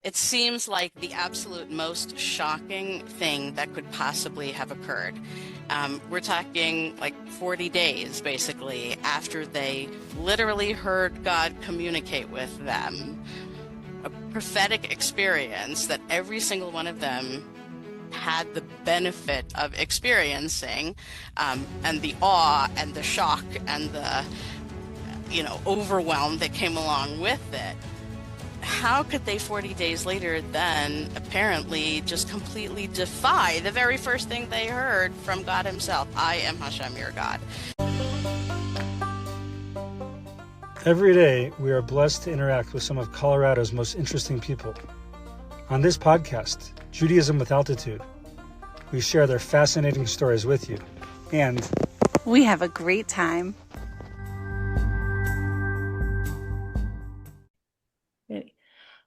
It seems like the absolute most shocking thing that could possibly have occurred. We're talking like 40 days, basically, after they literally heard God communicate with them. A prophetic experience that every single one of them had the benefit of experiencing, and the awe and the shock and the, overwhelm that came along with it. How could they 40 days later then apparently just completely defy the very first thing they heard from God himself? I am Hashem, your God. Every day, we are blessed to interact with some of Colorado's most interesting people. On this podcast, Judaism with Altitude, we share their fascinating stories with you, and we have a great time. Ready.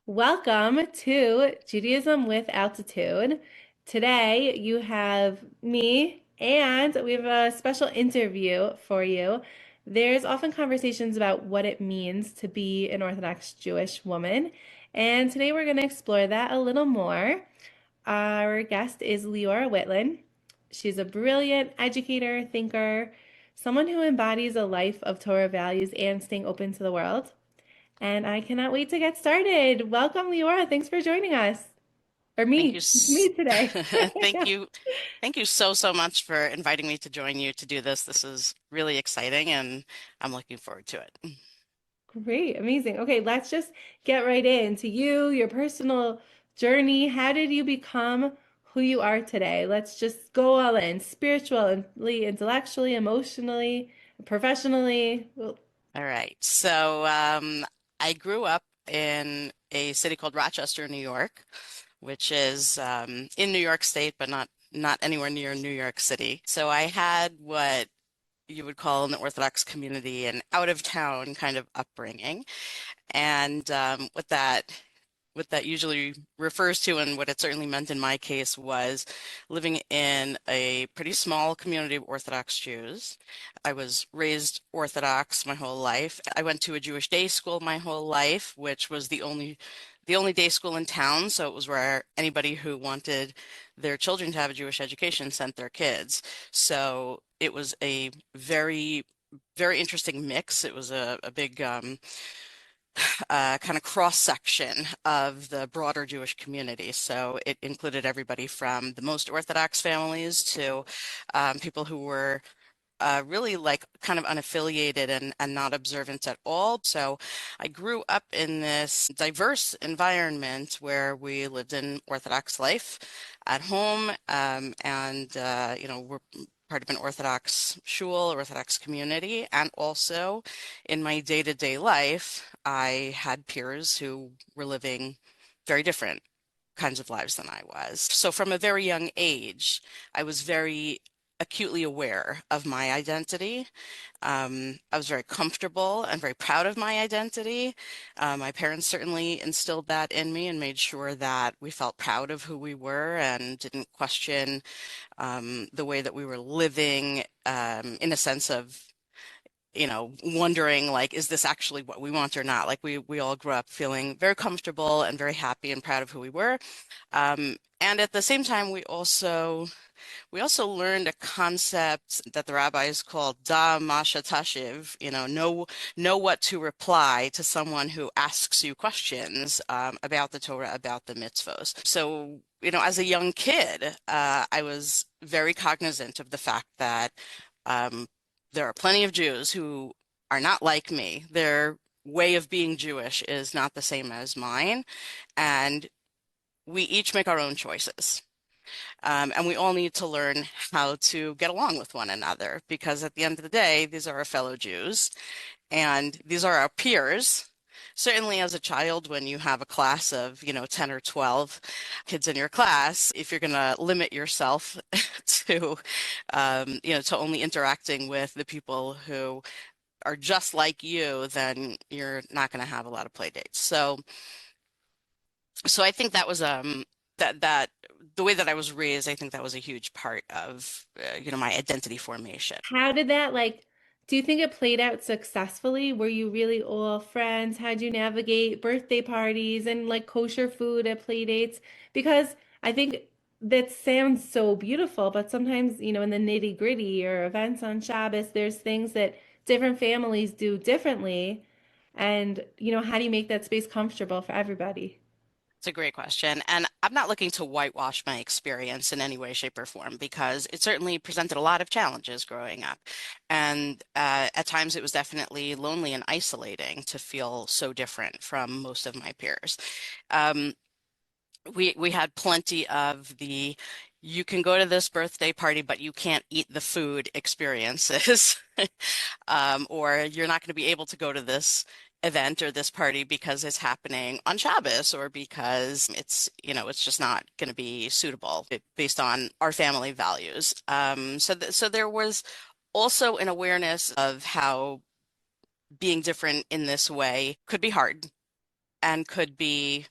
Welcome to Judaism with Altitude. Today you have me and we have a special interview for you. There's often conversations about what it means to be an Orthodox Jewish woman, and today we're going to explore that a little more. Our guest is Liora Wittlin. She's a brilliant educator, thinker, someone who embodies a life of Torah values and staying open to the world. And I cannot wait to get started. Welcome, Liora. Thanks for joining us. Or Thank you. me today. Thank you. Thank you so much for inviting me to join you to do this. This is really exciting and I'm looking forward to it. Great, amazing. Okay, let's just get right into you, your personal journey. How did you become who you are today? Let's just go all in, spiritually, intellectually, emotionally, professionally. All right. So I grew up in a city called Rochester, New York, which is in New York State, but not anywhere near New York City. So I had what you would call in the Orthodox community an out of town kind of upbringing. And what that usually refers to, and what it certainly meant in my case, was living in a pretty small community of Orthodox Jews. I was raised Orthodox my whole life. I went to a Jewish day school my whole life, which was the only day school in town. So it was where anybody who wanted their children to have a Jewish education sent their kids. So it was a very, very interesting mix. It was a big kind of cross section of the broader Jewish community. So it included everybody from the most Orthodox families to people who were really like kind of unaffiliated and not observant at all. So I grew up in this diverse environment where we lived in Orthodox life at home, and we're part of an Orthodox shul, Orthodox community, and also in my day-to-day life, I had peers who were living very different kinds of lives than I was. So from a very young age, I was very acutely aware of my identity. I was very comfortable and very proud of my identity. My parents certainly instilled that in me and made sure that we felt proud of who we were and didn't question the way that we were living, in a sense of wondering like, is this actually what we want or not? Like we all grew up feeling very comfortable and very happy and proud of who we were. And at the same time, we also learned a concept that the rabbis called da masha tashiv, know what to reply to someone who asks you questions about the Torah, about the mitzvos. So, as a young kid, I was very cognizant of the fact that there are plenty of Jews who are not like me. Their way of being Jewish is not the same as mine, and we each make our own choices. And we all need to learn how to get along with one another because at the end of the day, these are our fellow Jews and these are our peers. Certainly as a child, when you have a class of, 10 or 12 kids in your class, if you're going to limit yourself to, to only interacting with the people who are just like you, then you're not going to have a lot of play dates. So I think that was that the way that I was raised, I think that was a huge part of my identity formation. How did that Do you think it played out successfully? Were you really all friends? How'd you navigate birthday parties and like kosher food at play dates? Because I think that sounds so beautiful, but sometimes, in the nitty gritty or events on Shabbos, there's things that different families do differently. And, how do you make that space comfortable for everybody? It's a great question. And I'm not looking to whitewash my experience in any way, shape, or form because it certainly presented a lot of challenges growing up. And at times it was definitely lonely and isolating to feel so different from most of my peers. Um, we had plenty of the you can go to this birthday party, but you can't eat the food experiences. Or you're not going to be able to go to this event or this party because it's happening on Shabbos or because it's just not going to be suitable based on our family values. So there was also an awareness of how being different in this way could be hard and could be,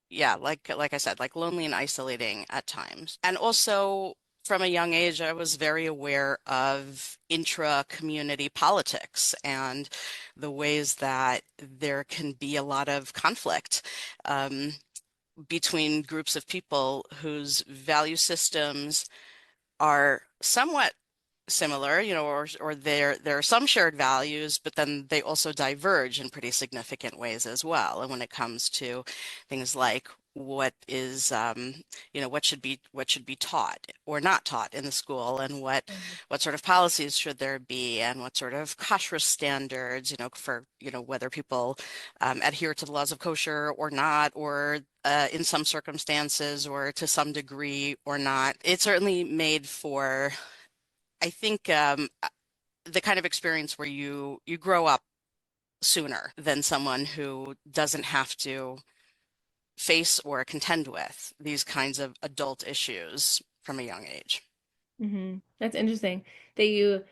yeah, like I said, like lonely and isolating at times. And also from a young age, I was very aware of intra-community politics and the ways that there can be a lot of conflict um, between groups of people whose value systems are somewhat similar, or there are some shared values, but then they also diverge in pretty significant ways as well. And when it comes to things like what is, what should be taught or not taught in the school, and what sort of policies should there be, and what sort of kashrus standards, for whether people adhere to the laws of kosher or not, or in some circumstances or to some degree or not. It certainly made for, I think, the kind of experience where you grow up sooner than someone who doesn't have to face or contend with these kinds of adult issues from a young age. That's interesting that you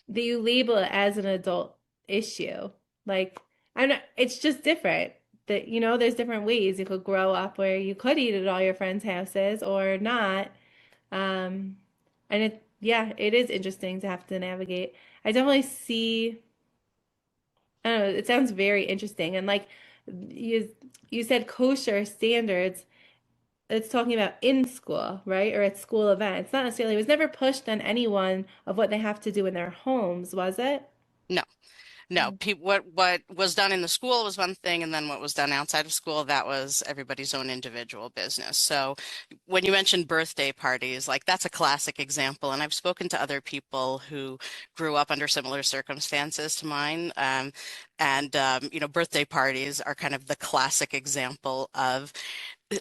label it as an adult issue. Like, I'm not, it's just different that, there's different ways you could grow up where you could eat at all your friends' houses or not. Um, and yeah, it is interesting to have to navigate. I definitely see, I don't know, it sounds very interesting. And like you, you said kosher standards, it's talking about in school, right? Or at school events. Not necessarily, it was never pushed on anyone of what they have to do in their homes, was it? No, no. What was done in the school was one thing, and then what was done outside of school, that was everybody's own individual business. So when you mentioned birthday parties, like that's a classic example, and I've spoken to other people who grew up under similar circumstances to mine. And birthday parties are kind of the classic example of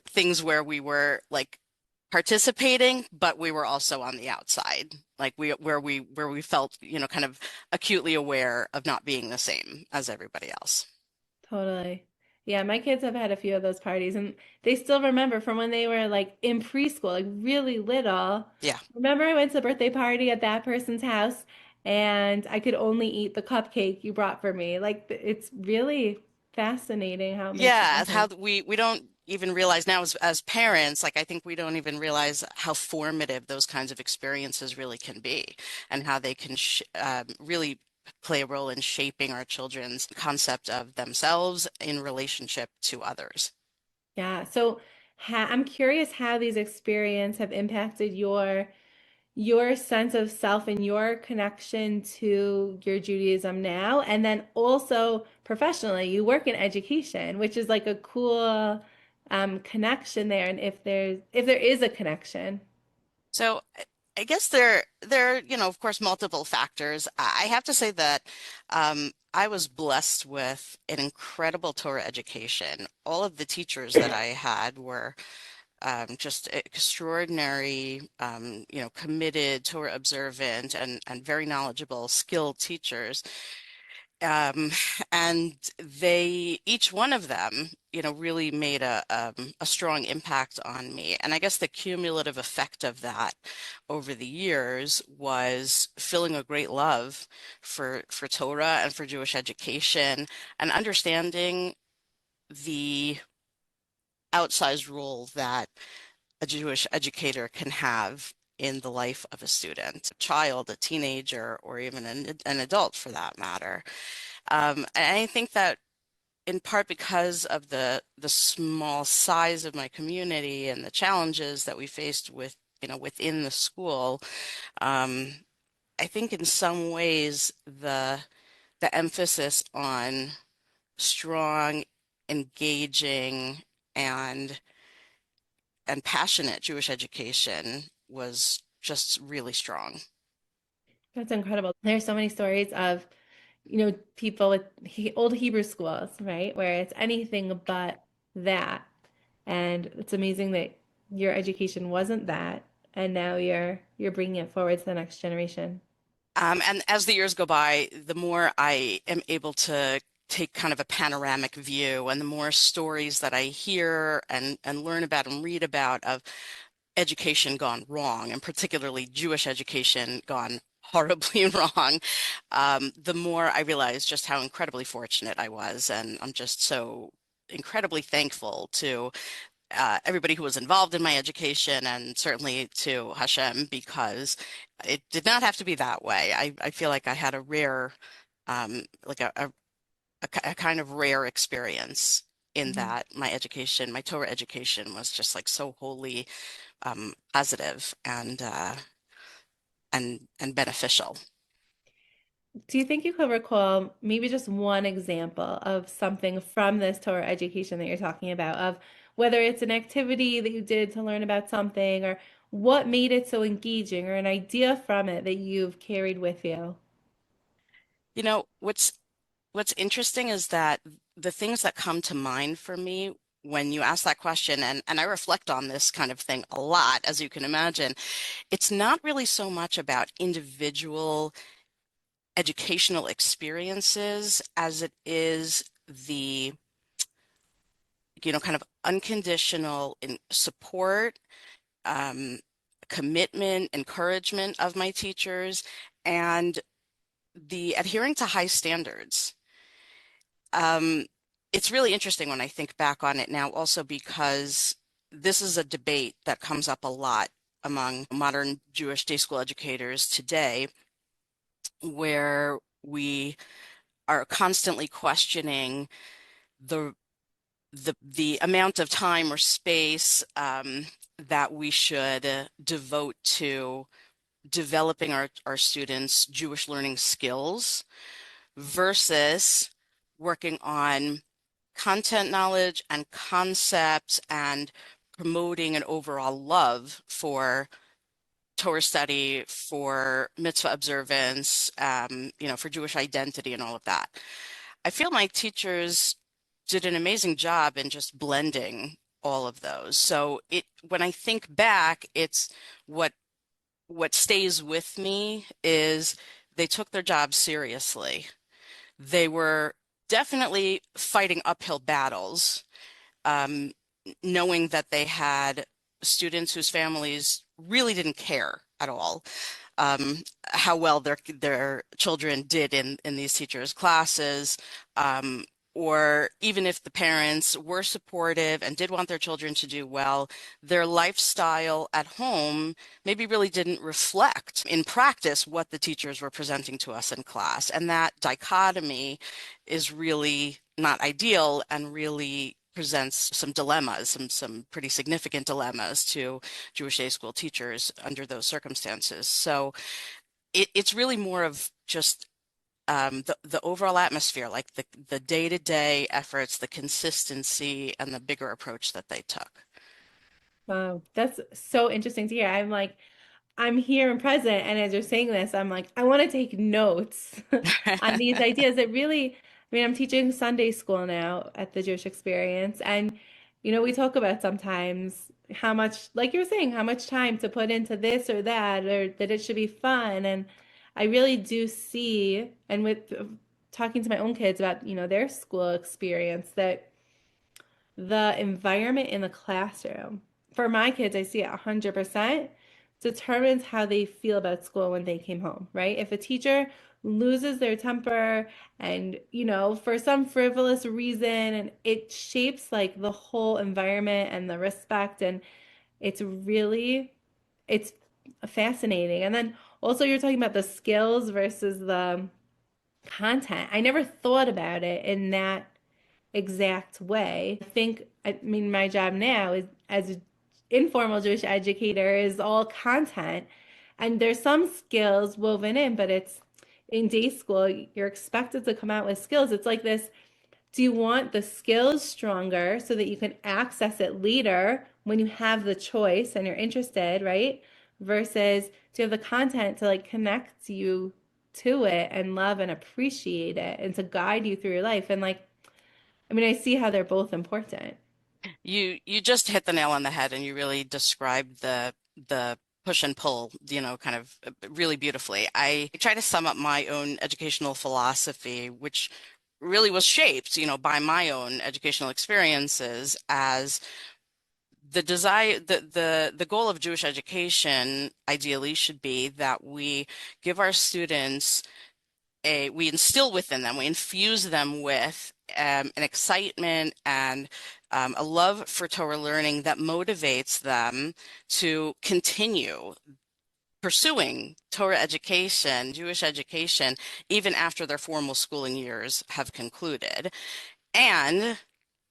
things where we were like participating, but we were also on the outside, like where we felt, kind of acutely aware of not being the same as everybody else. Totally. Yeah, my kids have had a few of those parties and they still remember from when they were like in preschool, like really little. Yeah. Remember I went to the birthday party at that person's house and I could only eat the cupcake you brought for me. Like it's really fascinating how it makes a Yeah, how difference. we don't even realize now as parents, like I think we don't even realize how formative those kinds of experiences really can be, and how they can really play a role in shaping our children's concept of themselves in relationship to others. Yeah. So I'm curious how these experiences have impacted your sense of self and your connection to your Judaism now, and then also professionally, you work in education, which is like a cool connection there. And if there is a connection, So I guess there are, of course, multiple factors. I have to say that I was blessed with an incredible Torah education. All of the teachers that I had were just extraordinary, committed, Torah observant, and very knowledgeable, skilled teachers. Um, and each one of them, really made a strong impact on me. And I guess the cumulative effect of that over the years was feeling a great love for Torah and for Jewish education, and understanding the outsized role that a Jewish educator can have in the life of a student, a child, a teenager, or even an adult for that matter. And I think that in part because of the small size of my community and the challenges that we faced with, within the school, um, I think in some ways the emphasis on strong, engaging, and and passionate Jewish education was just really strong. That's incredible. There's so many stories of, people with old Hebrew schools, right? Where it's anything but that. And it's amazing that your education wasn't that, and now you're bringing it forward to the next generation. And as the years go by, the more I am able to take kind of a panoramic view, and the more stories that I hear and learn about and read about of education gone wrong, and particularly Jewish education gone horribly wrong, the more I realize just how incredibly fortunate I was. And I'm just so incredibly thankful to everybody who was involved in my education, and certainly to Hashem, because it did not have to be that way. I feel like I had a rare, like a kind of rare experience in Mhm. that my education, my Torah education was just like so wholly positive and beneficial. Do you think you could recall maybe just one example of something from this Torah education that you're talking about, of whether it's an activity that you did to learn about something, or what made it so engaging, or an idea from it that you've carried with you? You know, what's interesting is that the things that come to mind for me when you ask that question, and I reflect on this kind of thing a lot, as you can imagine, it's not really so much about individual educational experiences as it is the, kind of unconditional in support, um, commitment, encouragement of my teachers, and the adhering to high standards. Um, it's really interesting when I think back on it now, also because this is a debate that comes up a lot among modern Jewish day school educators today, where we are constantly questioning the the amount of time or space that we should devote to developing our students' Jewish learning skills versus working on content knowledge and concepts and promoting an overall love for Torah study, for mitzvah observance, for Jewish identity and all of that. I feel my teachers did an amazing job in just blending all of those. So when I think back, it's what what stays with me is they took their job seriously. They were definitely fighting uphill battles, um, knowing that they had students whose families really didn't care at all how well their children did in these teachers' classes, um, or even if the parents were supportive and did want their children to do well, their lifestyle at home maybe really didn't reflect in practice what the teachers were presenting to us in class. And that dichotomy is really not ideal and really presents some dilemmas, some pretty significant dilemmas to Jewish day school teachers under those circumstances. So it's really more of just the overall atmosphere, like the day-to-day efforts, the consistency, and the bigger approach that they took. Wow, that's so interesting to hear. I'm here and present, and as you're saying this, I'm like, I want to take notes on these ideas. It really, I'm teaching Sunday school now at the Jewish Experience, and we talk about sometimes how much, like you're saying, how much time to put into this or that, or that it should be fun. And I really do see, and with talking to my own kids about, their school experience, that the environment in the classroom, for my kids, I see it 100% determines how they feel about school when they came home, right? If a teacher loses their temper and, for some frivolous reason, and it shapes like the whole environment and the respect, and it's really, it's fascinating. And then also you're talking about the skills versus the content. I never thought about it in that exact way. I mean, my job now is as an informal Jewish educator is all content. And there's some skills woven in, but it's in day school, you're expected to come out with skills. It's like this, do you want the skills stronger so that you can access it later when you have the choice and you're interested, right? Versus do you have the content to like connect you to it and love and appreciate it and to guide you through your life? And like, I mean, I see how they're both important. You just hit the nail on the head, and you really described the push and pull, kind of really beautifully. I try to sum up my own educational philosophy, which really was shaped, by my own educational experiences as the desire, the goal of Jewish education ideally should be that we give our students we instill within them, we infuse them with an excitement and a love for Torah learning that motivates them to continue pursuing Torah education, Jewish education, even after their formal schooling years have concluded. And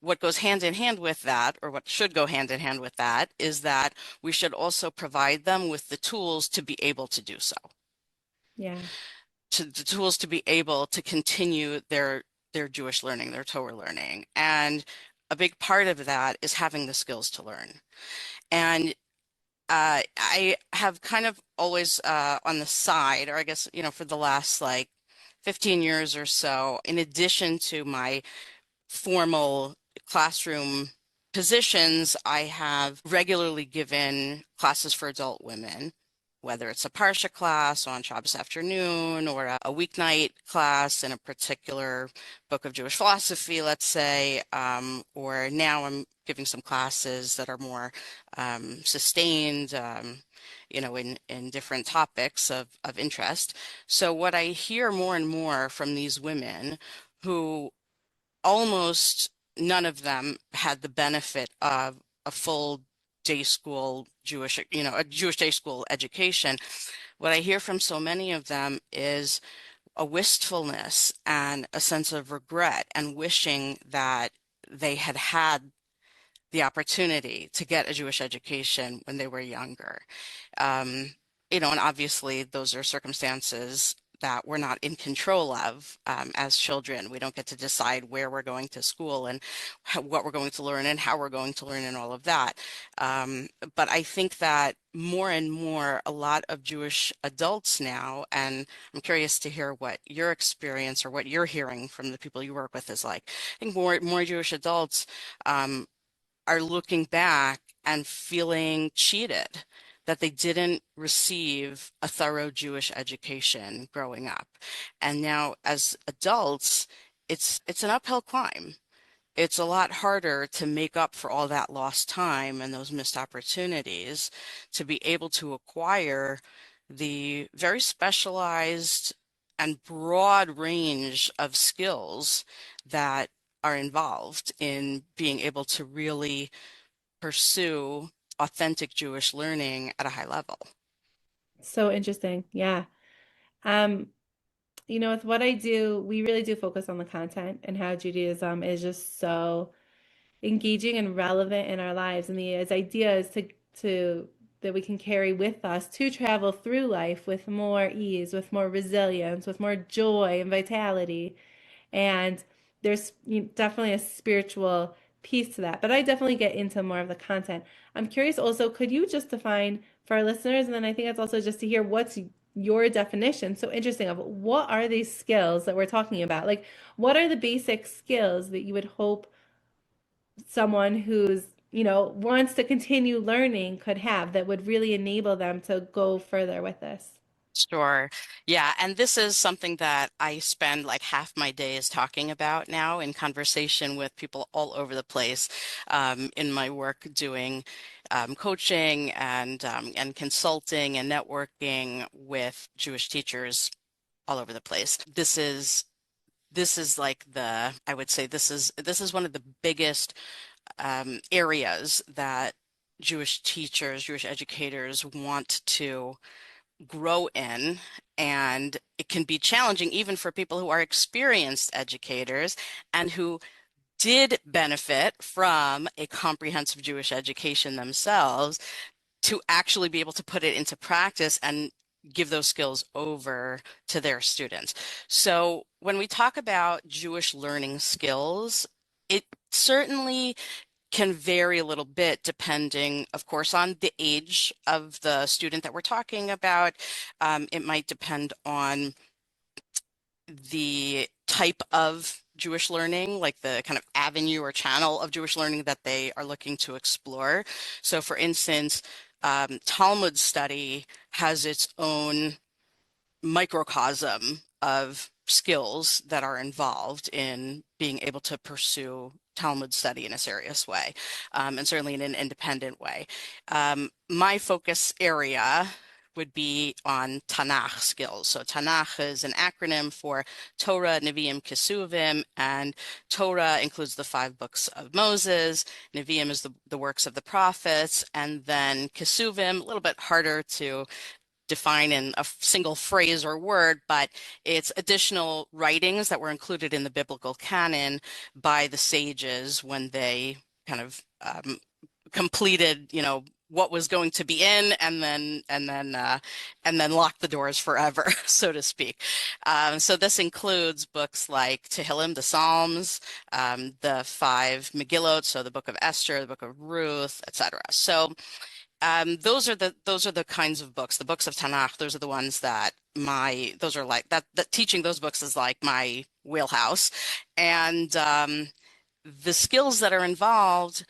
what goes hand in hand with that, or what should go hand in hand with that, is that we should also provide them with the tools to be able to do so, Yeah. to the tools to be able to continue their Jewish learning, their Torah learning. And a big part of that is having the skills to learn. And I have kind of always on the side, or I guess, for the last like 15 years or so, in addition to my formal classroom positions, I have regularly given classes for adult women, whether it's a Parsha class on Shabbos afternoon or a weeknight class in a particular book of Jewish philosophy, let's say, or now I'm giving some classes that are more sustained, in different topics of interest. So what I hear more and more from these women who almost none of them had the benefit of a full day school a Jewish day school education. What I hear from so many of them is a wistfulness and a sense of regret and wishing that they had had the opportunity to get a Jewish education when they were younger. Um, and obviously those are circumstances that we're not in control of as children. We don't get to decide where we're going to school and what we're going to learn and how we're going to learn and all of that. But I think that more and more, a lot of Jewish adults now, and I'm curious to hear what your experience or what you're hearing from the people you work with is like. I think more Jewish adults um, are looking back and feeling cheated that they didn't receive a thorough Jewish education growing up. And now as adults, it's an uphill climb. It's a lot harder to make up for all that lost time and those missed opportunities to be able to acquire the very specialized and broad range of skills that are involved in being able to really pursue authentic Jewish learning at a high level. So interesting. Yeah. Um, with what I do, we really do focus on the content and how Judaism is just so engaging and relevant in our lives, and the ideas to that we can carry with us to travel through life with more ease, with more resilience, with more joy and vitality. And there's definitely a spiritual piece to that. But I definitely get into more of the content. I'm curious also, could you just define for our listeners, and then I think it's also just to hear what's your definition, so interesting, of what are these skills that we're talking about? Like, what are the basic skills that you would hope someone who's, wants to continue learning could have that would really enable them to go further with this? Sure. Yeah. And this is something that I spend like half my days talking about now in conversation with people all over the place in my work doing coaching and consulting and networking with Jewish teachers all over the place. This is like I would say this is one of the biggest areas that Jewish teachers, Jewish educators want to grow in. And it can be challenging even for people who are experienced educators and who did benefit from a comprehensive Jewish education themselves to actually be able to put it into practice and give those skills over to their students. So when we talk about Jewish learning skills, it certainly can vary a little bit depending, of course, on the age of the student that we're talking about. It might depend on the type of Jewish learning, like the kind of avenue or channel of Jewish learning that they are looking to explore. So, for instance, Talmud study has its own microcosm of skills that are involved in being able to pursue Talmud study in a serious way, and certainly in an independent way. My focus area would be on Tanakh skills. So Tanakh is an acronym for Torah, Nevi'im, Kesuvim, and Torah includes the five books of Moses. Nevi'im is the works of the prophets, and then Kesuvim, a little bit harder to define in a single phrase or word, but it's additional writings that were included in the biblical canon by the sages when they kind of completed, what was going to be in, and then locked the doors forever, so to speak. So this includes books like Tehillim, the Psalms, the five Megillot, so the Book of Esther, the Book of Ruth, etc. So those are the kinds of books, the books of Tanakh. Those are the ones that those are like that teaching those books is like my wheelhouse. And the skills that are involved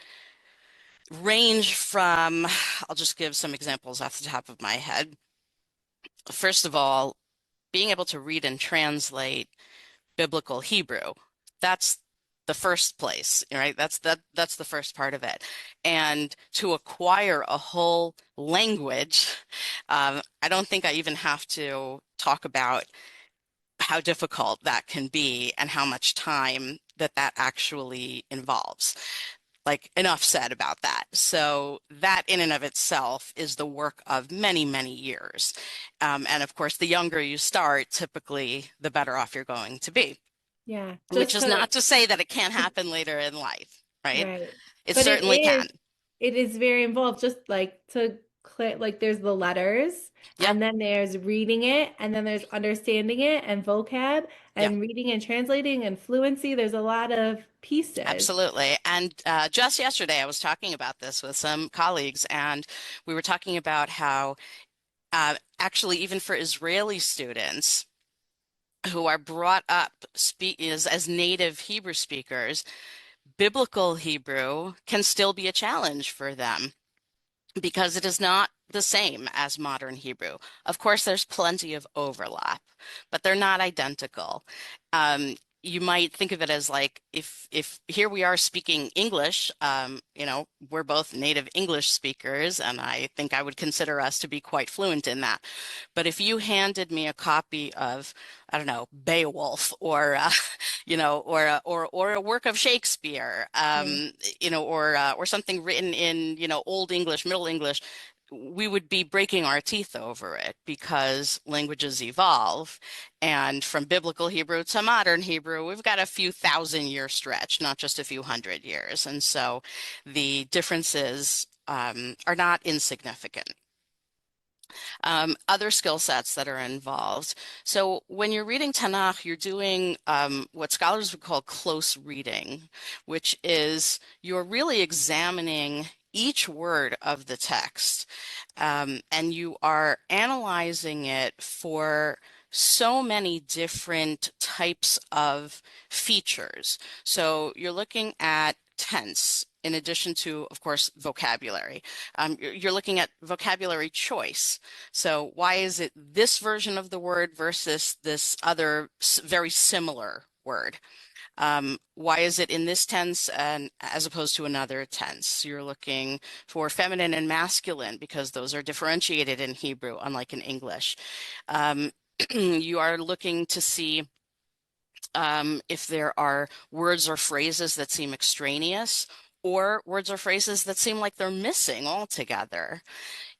range from, I'll just give some examples off the top of my head. First of all, being able to read and translate biblical Hebrew. That's the first place, right? That's the first part of it. And to acquire a whole language, I don't think I even have to talk about how difficult that can be and how much time that actually involves. Like enough said about that. So that in and of itself is the work of many, many years. And of course, the younger you start, typically the better off you're going to be. Yeah, Which just is to not to say that it can't happen later in life, right? right. It But certainly can. it is very involved. Just like to click, like there's the letters, Yep, and then there's reading it, and then there's understanding it and vocab, yep, and reading and translating and fluency. There's a lot of pieces. absolutely. And just yesterday, I was talking about this with some colleagues, and we were talking about how actually, even for Israeli students who are brought up as native Hebrew speakers, biblical Hebrew can still be a challenge for them, because it is not the same as modern Hebrew. Of course, there's plenty of overlap, but they're not identical. You might think of it as like if here we are speaking English, we're both native English speakers, and I think I would consider us to be quite fluent in that. But if you handed me a copy of, I don't know, Beowulf or or a work of Shakespeare, Yeah. or something written in, Old English, Middle English, we would be breaking our teeth over it because languages evolve. And from biblical Hebrew to modern Hebrew, we've got a few thousand-year stretch, not just a few hundred years. And so the differences are not insignificant. Other skill sets that are involved. So when you're reading Tanakh, you're doing what scholars would call close reading, which is you're really examining each word of the text, and you are analyzing it for so many different types of features. So you're looking at tense in addition to, of course, vocabulary. You're looking at vocabulary choice. So why is it this version of the word versus this other very similar word? Why is it in this tense and as opposed to another tense? You're looking for feminine and masculine because those are differentiated in Hebrew, unlike in English. You are looking to see if there are words or phrases that seem extraneous or words or phrases that seem like they're missing altogether.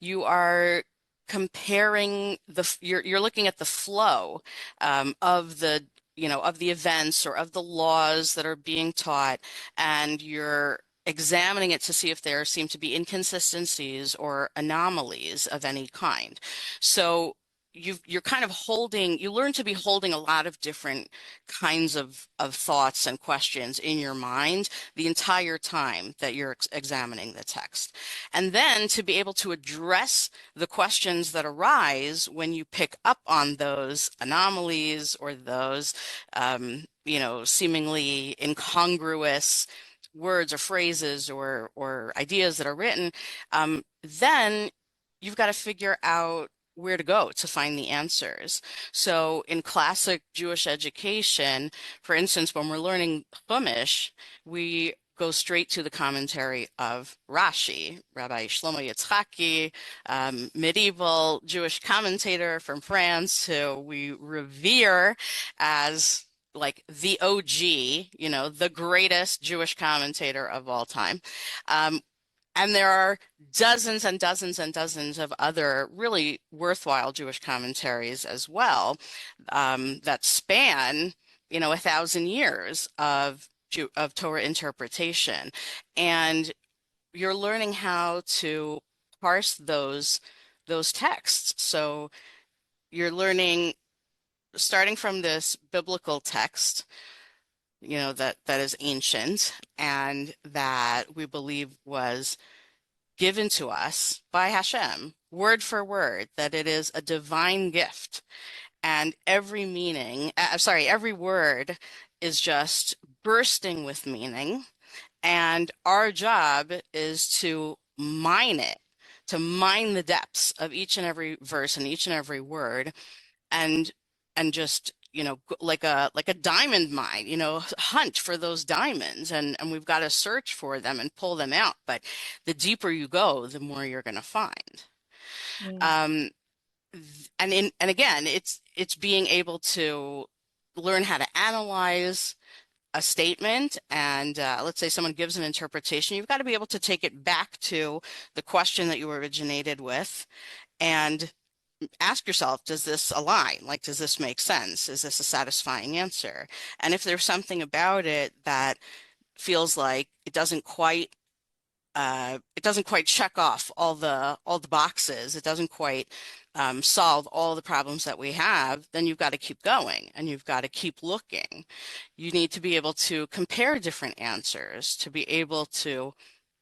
You are comparing you're looking at the flow of the of the events or of the laws that are being taught, and you're examining it to see if there seem to be inconsistencies or anomalies of any kind. So you're kind of you learn to be holding a lot of different kinds of thoughts and questions in your mind the entire time that you're examining the text. And then to be able to address the questions that arise when you pick up on those anomalies or those, seemingly incongruous words or phrases or ideas that are written, then you've got to figure out where to go to find the answers. So in classic Jewish education, for instance, when we're learning Chumash, we go straight to the commentary of Rashi, Rabbi Shlomo Yitzchaki, medieval Jewish commentator from France, who we revere as like the OG, the greatest Jewish commentator of all time. Um, and there are dozens and dozens and dozens of other really worthwhile Jewish commentaries as well, that span, 1,000 years of Torah interpretation. And you're learning how to parse those texts. So you're learning, starting from this biblical text, that is ancient and that we believe was given to us by Hashem, word for word, that it is a divine gift. And every word is just bursting with meaning. And our job is to mine it, to mine the depths of each and every verse and each and every word, and just like a diamond mine, hunt for those diamonds, and we've got to search for them and pull them out. But the deeper you go, the more you're going to find. Yeah. um and again, it's being able to learn how to analyze a statement, and let's say someone gives an interpretation. You've got to be able to take it back to the question that you originated with and ask yourself, does this align? Like, does this make sense? Is this a satisfying answer? And if there's something about it that feels like it doesn't quite check off all the boxes, it doesn't quite solve all the problems that we have, then you've got to keep going and you've got to keep looking. You need to be able to compare different answers to be able to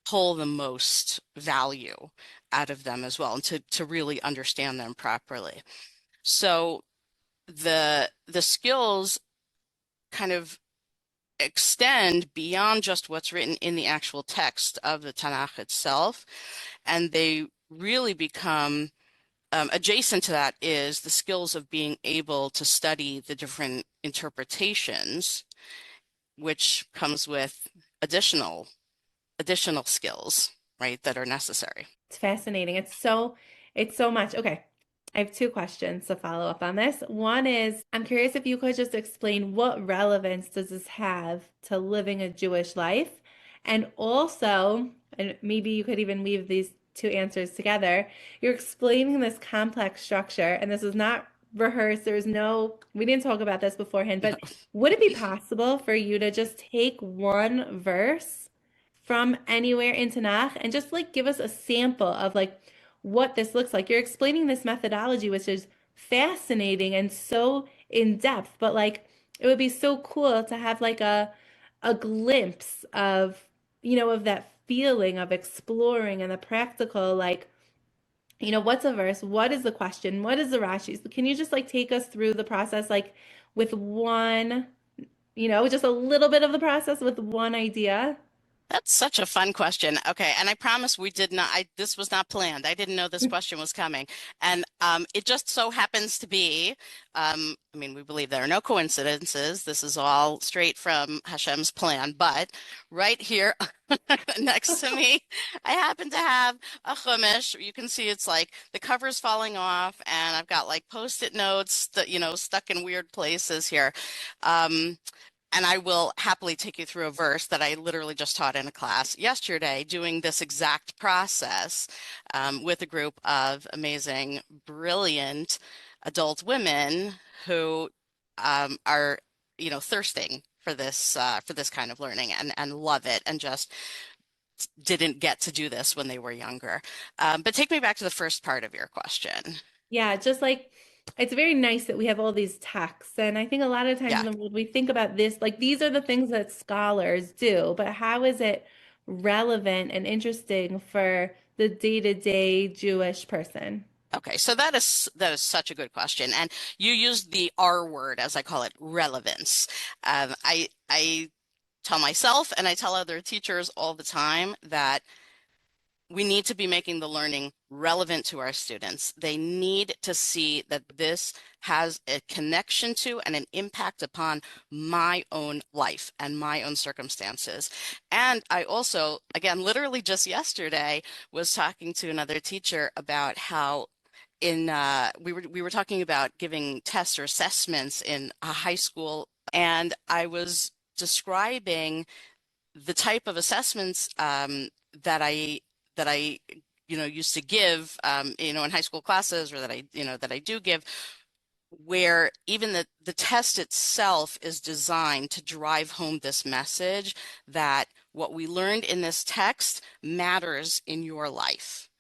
pull the most value out of them as well, and to really understand them properly. So the skills kind of extend beyond just what's written in the actual text of the Tanakh itself, and they really become adjacent to that is the skills of being able to study the different interpretations, which comes with additional skills, right, that are necessary. It's fascinating. It's so much. Okay. I have two questions to follow up on this. One is, I'm curious if you could just explain what relevance does this have to living a Jewish life? And also, and maybe you could even weave these two answers together. You're explaining this complex structure, and this is not rehearsed. We didn't talk about this beforehand, but would it be possible for you to just take one verse from anywhere in Tanakh and just like give us a sample of like what this looks like? You're explaining this methodology, which is fascinating and so in depth, but like it would be so cool to have like a glimpse of, of that feeling of exploring and the practical, like, what's a verse? What is the question? What is the Rashi's? Can you just like take us through the process, like with one, just a little bit of the process with one idea? That's such a fun question. Okay, and I promise we did not, this was not planned. I didn't know this question was coming. And it just so happens to be, I mean, we believe there are no coincidences. This is all straight from Hashem's plan. But right here next to me, I happen to have a chumash. You can see it's like the cover's falling off, and I've got like post-it notes that, stuck in weird places here. Um, And I will happily take you through a verse that I literally just taught in a class yesterday, doing this exact process with a group of amazing, brilliant adult women who are, thirsting for this kind of learning and love it and just didn't get to do this when they were younger. But take me back to the first part of your question. Yeah, just like it's very nice that we have all these texts. And I think a lot of times Yeah. when we think about this, like these are the things that scholars do, but how is it relevant and interesting for the day-to-day Jewish person? Okay, so that is such a good question, and you used the R word, as I call it, relevance. I tell myself and I tell other teachers all the time that we need to be making the learning relevant to our students. They need to see that this has a connection to and an impact upon my own life and my own circumstances. And I also, again, literally just yesterday, was talking to another teacher about how we were talking about giving tests or assessments in a high school, and I was describing the type of assessments that I used to give in high school classes, or that I do give, where even the test itself is designed to drive home this message that what we learned in this text matters in your life,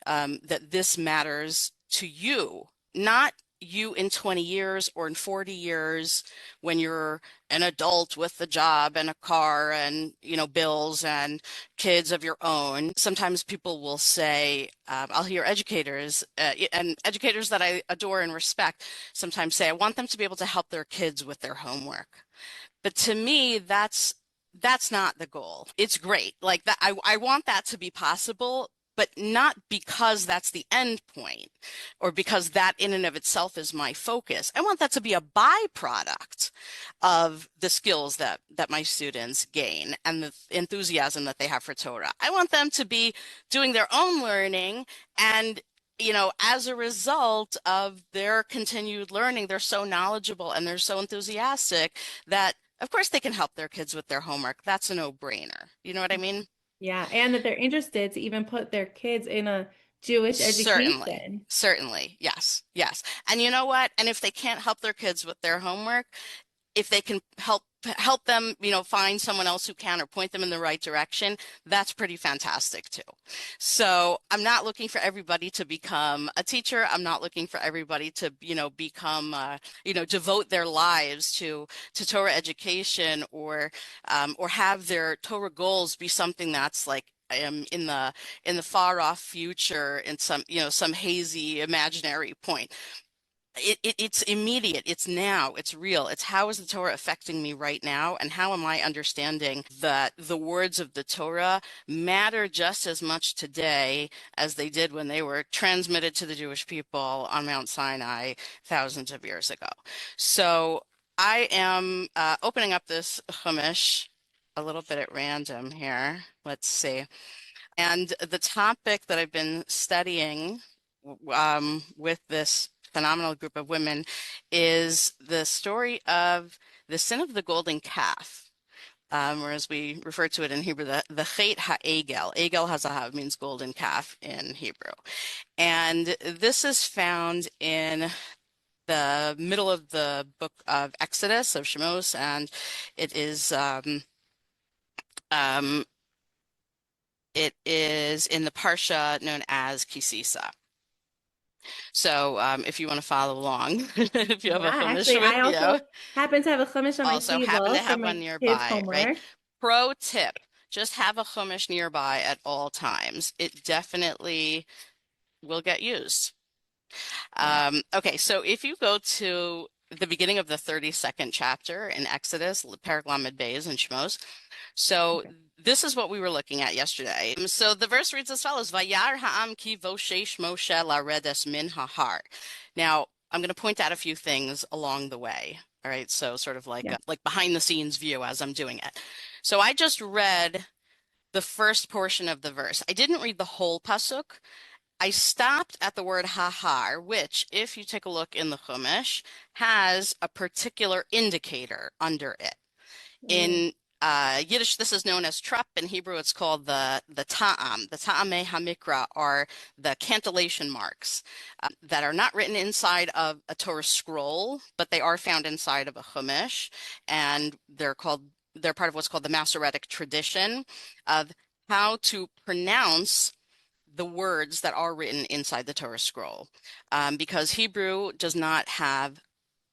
that this matters to you, not you in 20 years or in 40 years when you're an adult with a job and a car and, bills and kids of your own. Sometimes people will say, I'll hear educators and educators that I adore and respect sometimes say, I want them to be able to help their kids with their homework. But to me, that's not the goal. It's great. Like that, I want that to be possible, but not because that's the end point or because that in and of itself is my focus. I want that to be a byproduct of the skills that my students gain and the enthusiasm that they have for Torah. I want them to be doing their own learning, and as a result of their continued learning, they're so knowledgeable and they're so enthusiastic that of course they can help their kids with their homework. That's a no-brainer. You know what I mean? Yeah, and that they're interested to even put their kids in a Jewish Certainly. education. Certainly. Yes. Yes. And you know what? And if they can't help their kids with their homework, if they can help them, find someone else who can or point them in the right direction, that's pretty fantastic too. So I'm not looking for everybody to become a teacher. I'm not looking for everybody to, become, devote their lives to Torah education, or have their Torah goals be something that's like in the far off future, in some hazy imaginary point. It's immediate. It's now. It's real. It's how is the Torah affecting me right now, and how am I understanding that the words of the Torah matter just as much today as they did when they were transmitted to the Jewish people on Mount Sinai thousands of years ago. So I am opening up this Chumash a little bit at random here. Let's see. And the topic that I've been studying with this phenomenal group of women is the story of the sin of the golden calf, or as we refer to it in Hebrew, the Chet HaEgel. Egel Hazahav means golden calf in Hebrew. And this is found in the middle of the book of Exodus, of Shemos, and it is um, it is in the parsha known as Kisisa. So if you want to follow along, if you have Yeah, a chumash actually, with I you, also happen to have a chumash on my also happen table to for have my one kids' nearby, right? homework. Pro tip, just have a chumash nearby at all times. It definitely will get used. Yeah. Okay, so if you go to the beginning of the 32nd chapter in Exodus, Perek Lamed Beis and Shmos, so Okay. this is what we were looking at yesterday. So the verse reads as follows: Vayar ha'am ki voshesh Moshe laredes min hahar. Now, I'm going to point out a few things along the way. All right, so sort of Yeah. like behind the scenes view as I'm doing it. So I just read the first portion of the verse. I didn't read the whole pasuk. I stopped at the word hahar, which, if you take a look in the Chumash, has a particular indicator under it. Mm. In Yiddish, this is known as trup. In Hebrew, it's called the ta'am. The ta'amei hamikra are the cantillation marks that are not written inside of a Torah scroll, but they are found inside of a chumash, and they're part of what's called the Masoretic tradition of how to pronounce the words that are written inside the Torah scroll. Because Hebrew does not have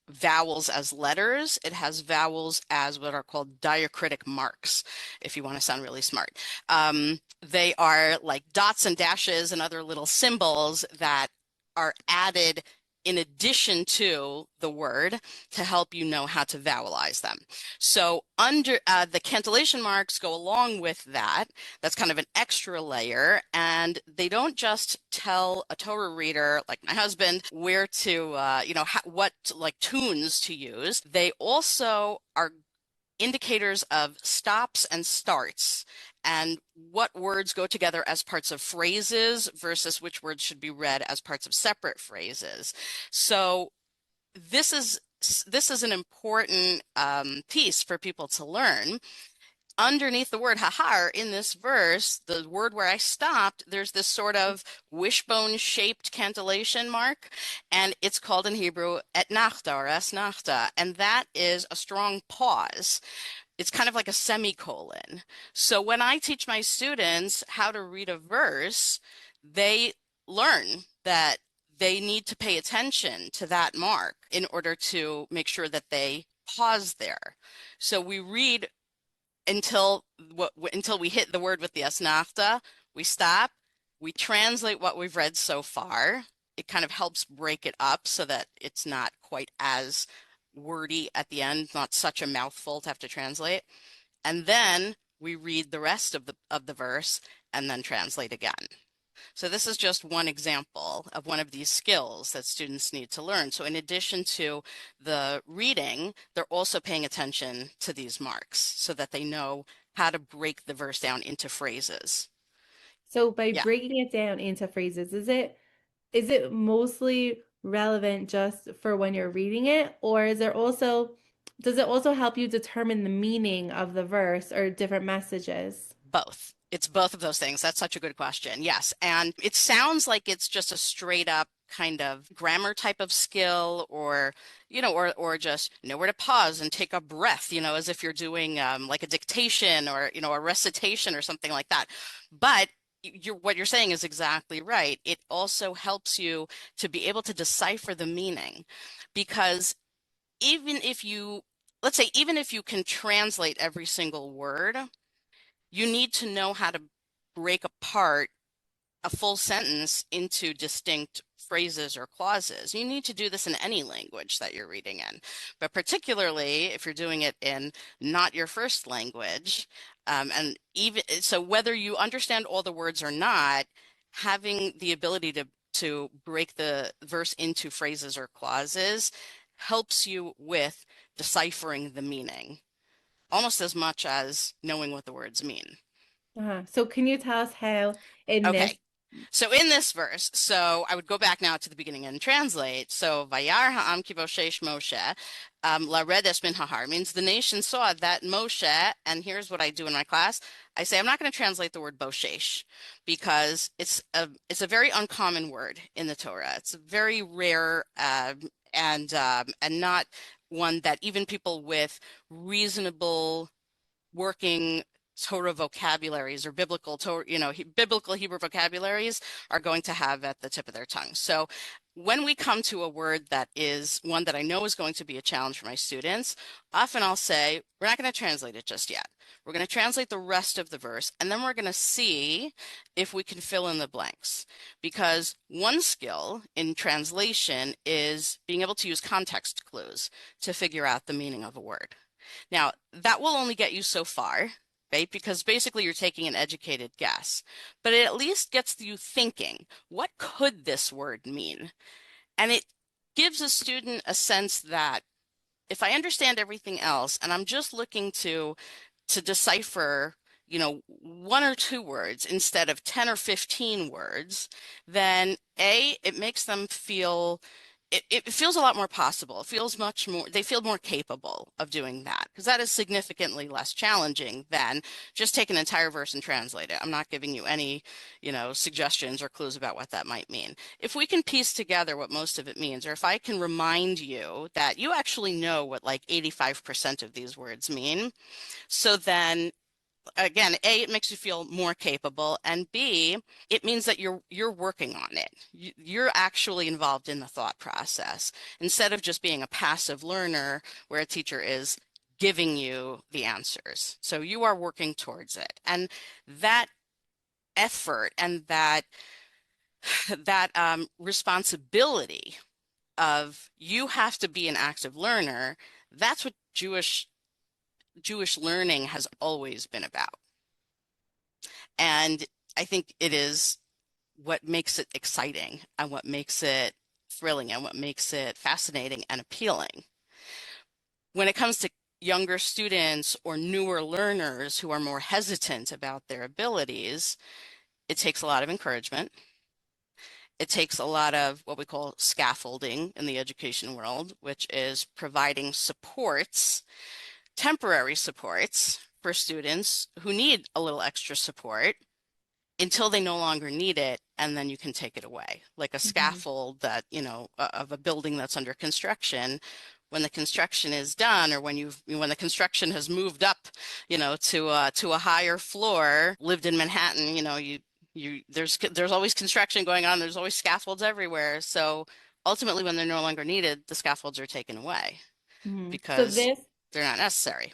vowels as letters, it has vowels as what are called diacritic marks, if you want to sound really smart. They are like dots and dashes and other little symbols that are added in addition to the word to help you know how to vowelize them. So under the cantillation marks go along with that. That's kind of an extra layer, and they don't just tell a Torah reader, like my husband, where to, what like tunes to use. They also are indicators of stops and starts and what words go together as parts of phrases versus which words should be read as parts of separate phrases. So this is this is an important piece for people to learn. Underneath the word hahar in this verse, the word where I stopped, there's this sort of wishbone shaped cantillation mark, and it's called in Hebrew etnachta or esnachta, and that is a strong pause. It's kind of like a semicolon. So when I teach my students how to read a verse, they learn that they need to pay attention to that mark in order to make sure that they pause there. So we read until we hit the word with the asnafta, we stop, we translate what we've read so far. It kind of helps break it up so that it's not quite as wordy at the end, not such a mouthful to have to translate. And then we read the rest of the verse and then translate again. So this is just one example of one of these skills that students need to learn. So in addition to the reading, they're also paying attention to these marks so that they know how to break the verse down into phrases. So by Yeah, breaking it down into phrases, is it mostly relevant just for when you're reading it, or does it also help you determine the meaning of the verse or different messages? both. It's both of those things. That's such a good question. Yes. And it sounds like it's just a straight up kind of grammar type of skill or, or just know where to pause and take a breath, as if you're doing like a dictation or, a recitation or something like that. But what you're saying is exactly right. It also helps you to be able to decipher the meaning because even if you, let's say, even if you can translate every single word, you need to know how to break apart a full sentence into distinct phrases or clauses. You need to do this in any language that you're reading in, but particularly if you're doing it in not your first language. And even so, whether you understand all the words or not, having the ability to break the verse into phrases or clauses helps you with deciphering the meaning almost as much as knowing what the words mean. So can you tell us how in this? Okay. So in this verse, so I would go back now to the beginning and translate. So Vayar ha'am ki voshesh Moshe, laredes min hahar means the nation saw that Moshe, and here's what I do in my class. I say I'm not going to translate the word boshesh because it's a very uncommon word in the Torah. It's very rare and not one that even people with reasonable working Torah vocabularies or biblical Torah, biblical Hebrew vocabularies are going to have at the tip of their tongue. So when we come to a word that is one that I know is going to be a challenge for my students, often I'll say, we're not going to translate it just yet. We're going to translate the rest of the verse, and then we're going to see if we can fill in the blanks. Because one skill in translation is being able to use context clues to figure out the meaning of a word. Now, that will only get you so far, right? Because basically you're taking an educated guess, but it at least gets you thinking, what could this word mean? And it gives a student a sense that if I understand everything else and I'm just looking to decipher, one or two words instead of 10 or 15 words, then A, it makes them feel it feels a lot more possible. It feels much more, they feel more capable of doing that because that is significantly less challenging than just take an entire verse and translate it. I'm not giving you any, suggestions or clues about what that might mean. If we can piece together what most of it means, or if I can remind you that you actually know what like 85% of these words mean, so then again, A, it makes you feel more capable, and B, it means that you're working on it. You're actually involved in the thought process instead of just being a passive learner where a teacher is giving you the answers. So you are working towards it. And that effort and that responsibility of you have to be an active learner, that's what Jewish learning has always been about. And I think it is what makes it exciting and what makes it thrilling and what makes it fascinating and appealing. When it comes to younger students or newer learners who are more hesitant about their abilities, it takes a lot of encouragement. It takes a lot of what we call scaffolding in the education world, which is providing supports, temporary supports for students who need a little extra support until they no longer need it, and then you can take it away. Like a Mhm. scaffold that, of a building that's under construction. When the construction is done, or when the construction has moved up, to a higher floor, lived in Manhattan, there's always construction going on. There's always scaffolds everywhere. So ultimately, when they're no longer needed, the scaffolds are taken away So because this they're not necessary.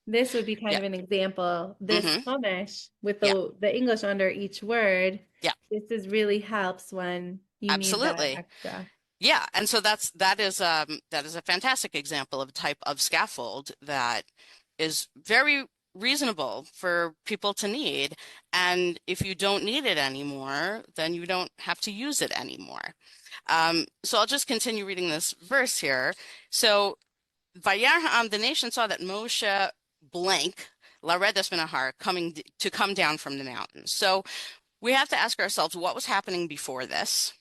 this would be kind Yeah. of an example. This Hmm. Chumash with Yeah. the English under each word, Yeah. this is really helps when you need that Absolutely. extra. Yeah, and so that is a fantastic example of a type of scaffold that is very reasonable for people to need. And if you don't need it anymore, then you don't have to use it anymore. So I'll just continue reading this verse here. So Vayarham, the nation saw that Moshe blank Laredes Minahar to come down from the mountain. So we have to ask ourselves what was happening before this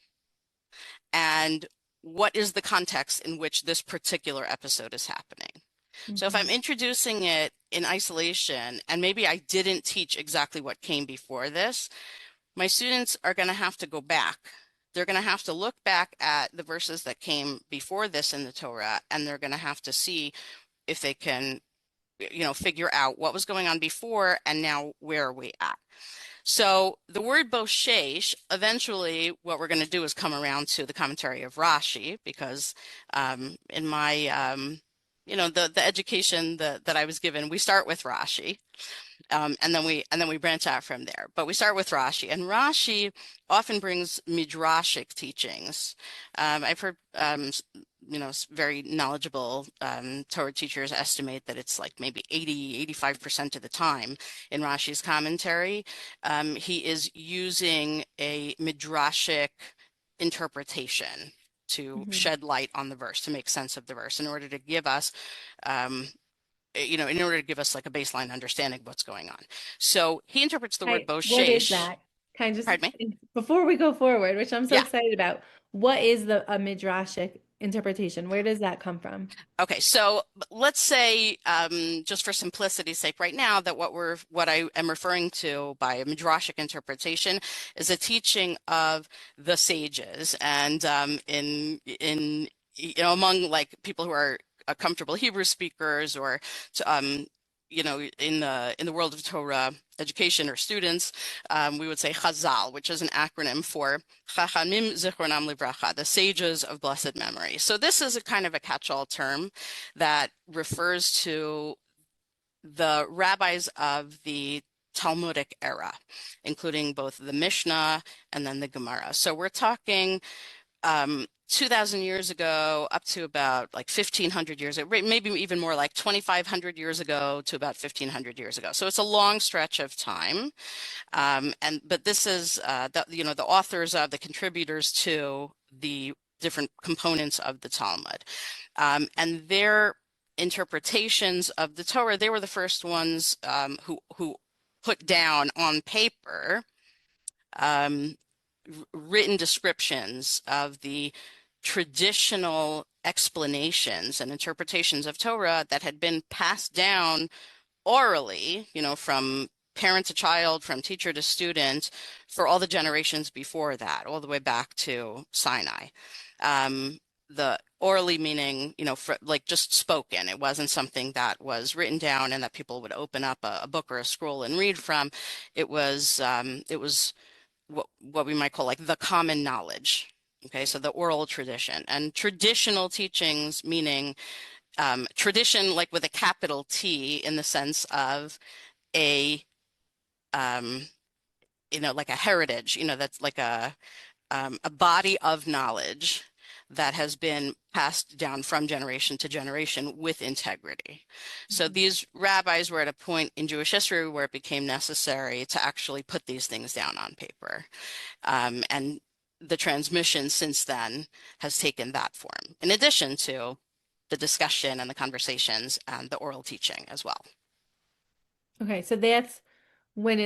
and what is the context in which this particular episode is happening. So if I'm Hmm. introducing it in isolation, and maybe I didn't teach exactly what came before this, my students are going to have to go back. They're going to have to look back at the verses that came before this in the Torah, and they're going to have to see if they can, figure out what was going on before and now where are we at. So the word boshesh, eventually what we're going to do is come around to the commentary of Rashi, because in my, the education that I was given, we start with Rashi. And then we branch out from there. But we start with Rashi, and Rashi often brings midrashic teachings. I've heard, very knowledgeable Torah teachers estimate that it's like maybe 85% of the time in Rashi's commentary, he is using a midrashic interpretation to Hmm. shed light on the verse, to make sense of the verse, in order to give us um, in order to give us like a baseline understanding of what's going on. So he interprets the word What is boshesh. that? Kind of Pardon just me? before we go forward, which I'm so Yeah. excited about, what is the a midrashic interpretation? Where does that come from? Okay. So let's say, just for simplicity's sake, right now, that what I am referring to by a midrashic interpretation is a teaching of the sages, and among like people who are comfortable Hebrew speakers, or in the world of Torah education or students, we would say Chazal, which is an acronym for Chachamim Zichronam Livracha, the sages of blessed memory. So this is a kind of a catch-all term that refers to the rabbis of the Talmudic era, including both the Mishnah and then the Gemara. So we're talking 2,000 years ago up to about like 1,500 years ago, maybe even more like 2,500 years ago to about 1,500 years ago. So it's a long stretch of time. But this is the authors of the contributors to the different components of the Talmud, and their interpretations of the Torah. They were the first ones who put down on paper um, written descriptions of the traditional explanations and interpretations of Torah that had been passed down orally, from parent to child, from teacher to student, for all the generations before that, all the way back to Sinai. The orally meaning, like just spoken. It wasn't something that was written down and that people would open up a book or a scroll and read from. It was what we might call like the common knowledge. Okay, so the oral tradition and traditional teachings, meaning tradition, like with a capital T, in the sense of a, um, like a heritage, that's like a body of knowledge that has been passed down from generation to generation with integrity. So Mhm. these rabbis were at a point in Jewish history where it became necessary to actually put these things down on paper. And the transmission since then has taken that form, in addition to the discussion and the conversations and the oral teaching as well. Okay, so that's when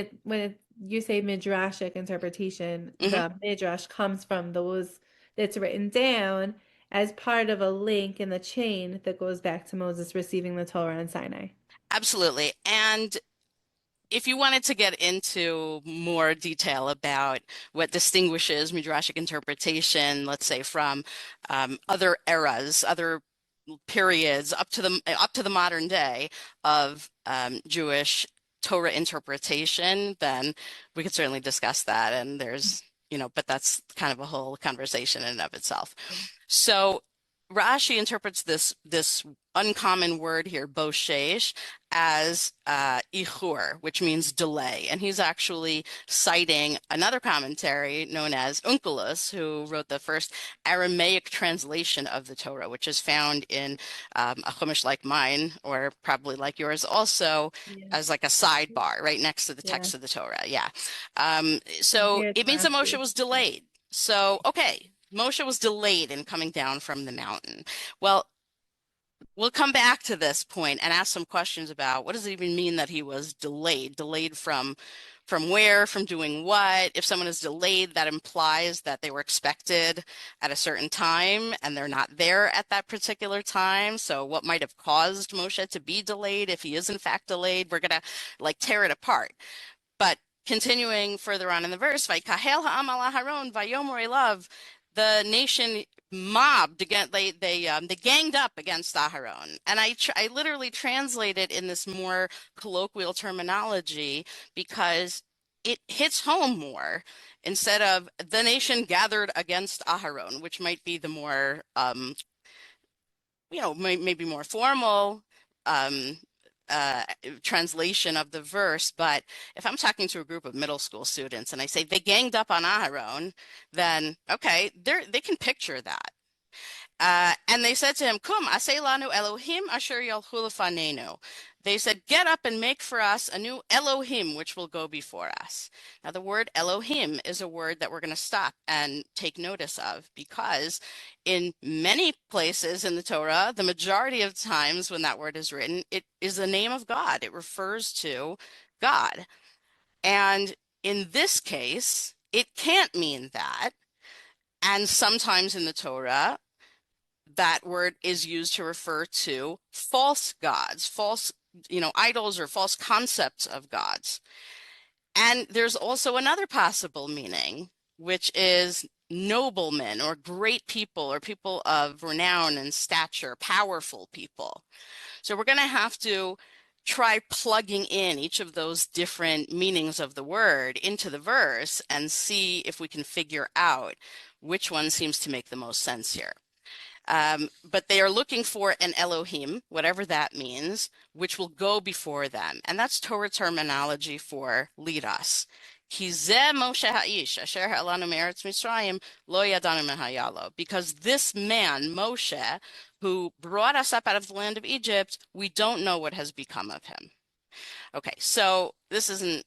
you say midrashic interpretation, Hmm. the midrash comes from those that's written down as part of a link in the chain that goes back to Moses receiving the Torah on Sinai. Absolutely. And if you wanted to get into more detail about what distinguishes Midrashic interpretation, let's say from other eras, other periods up to the modern day of Jewish Torah interpretation, then we could certainly discuss that. And but that's kind of a whole conversation in and of itself. So Rashi interprets this uncommon word here, boshesh, as ichur, which means delay. And he's actually citing another commentary known as Onkelos, who wrote the first Aramaic translation of the Torah, which is found in a chumash like mine, or probably like yours also, Yeah. as like a sidebar right next to the Yeah. text of the Torah. Yeah. And So here it's it means that Moshe Rashi. was Yeah. delayed. So, okay, Moshe was delayed in coming down from the mountain. Well, we'll come back to this point and ask some questions about what does it even mean that he was delayed? Delayed from where, from doing what? If someone is delayed, that implies that they were expected at a certain time and they're not there at that particular time. So what might have caused Moshe to be delayed if he is in fact delayed? We're gonna like tear it apart. But continuing further on in the verse, Vayikahel ha'am al Aharon vayomer elav, the nation mobbed again. They ganged up against Aharon, and I literally translated in this more colloquial terminology because it hits home more instead of the nation gathered against Aharon, which might be the more maybe more formal um, uh, translation of the verse. But if I'm talking to a group of middle school students and I say they ganged up on Aharon, then okay, they can picture that. And they said to him, Kum, aseh lanu Elohim asher yalchu lefanenu. They said, get up and make for us a new Elohim, which will go before us. Now, the word Elohim is a word that we're going to stop and take notice of because in many places in the Torah, the majority of times when that word is written, it is the name of God. It refers to God. And in this case, it can't mean that. And sometimes in the Torah, that word is used to refer to false gods, false, idols or false concepts of gods. And there's also another possible meaning, which is noblemen or great people or people of renown and stature, powerful people. So we're going to have to try plugging in each of those different meanings of the word into the verse and see if we can figure out which one seems to make the most sense here. But they are looking for an Elohim, whatever that means, which will go before them. And that's Torah terminology for lead us. Because this man, Moshe, who brought us up out of the land of Egypt, we don't know what has become of him. Okay, so this isn't,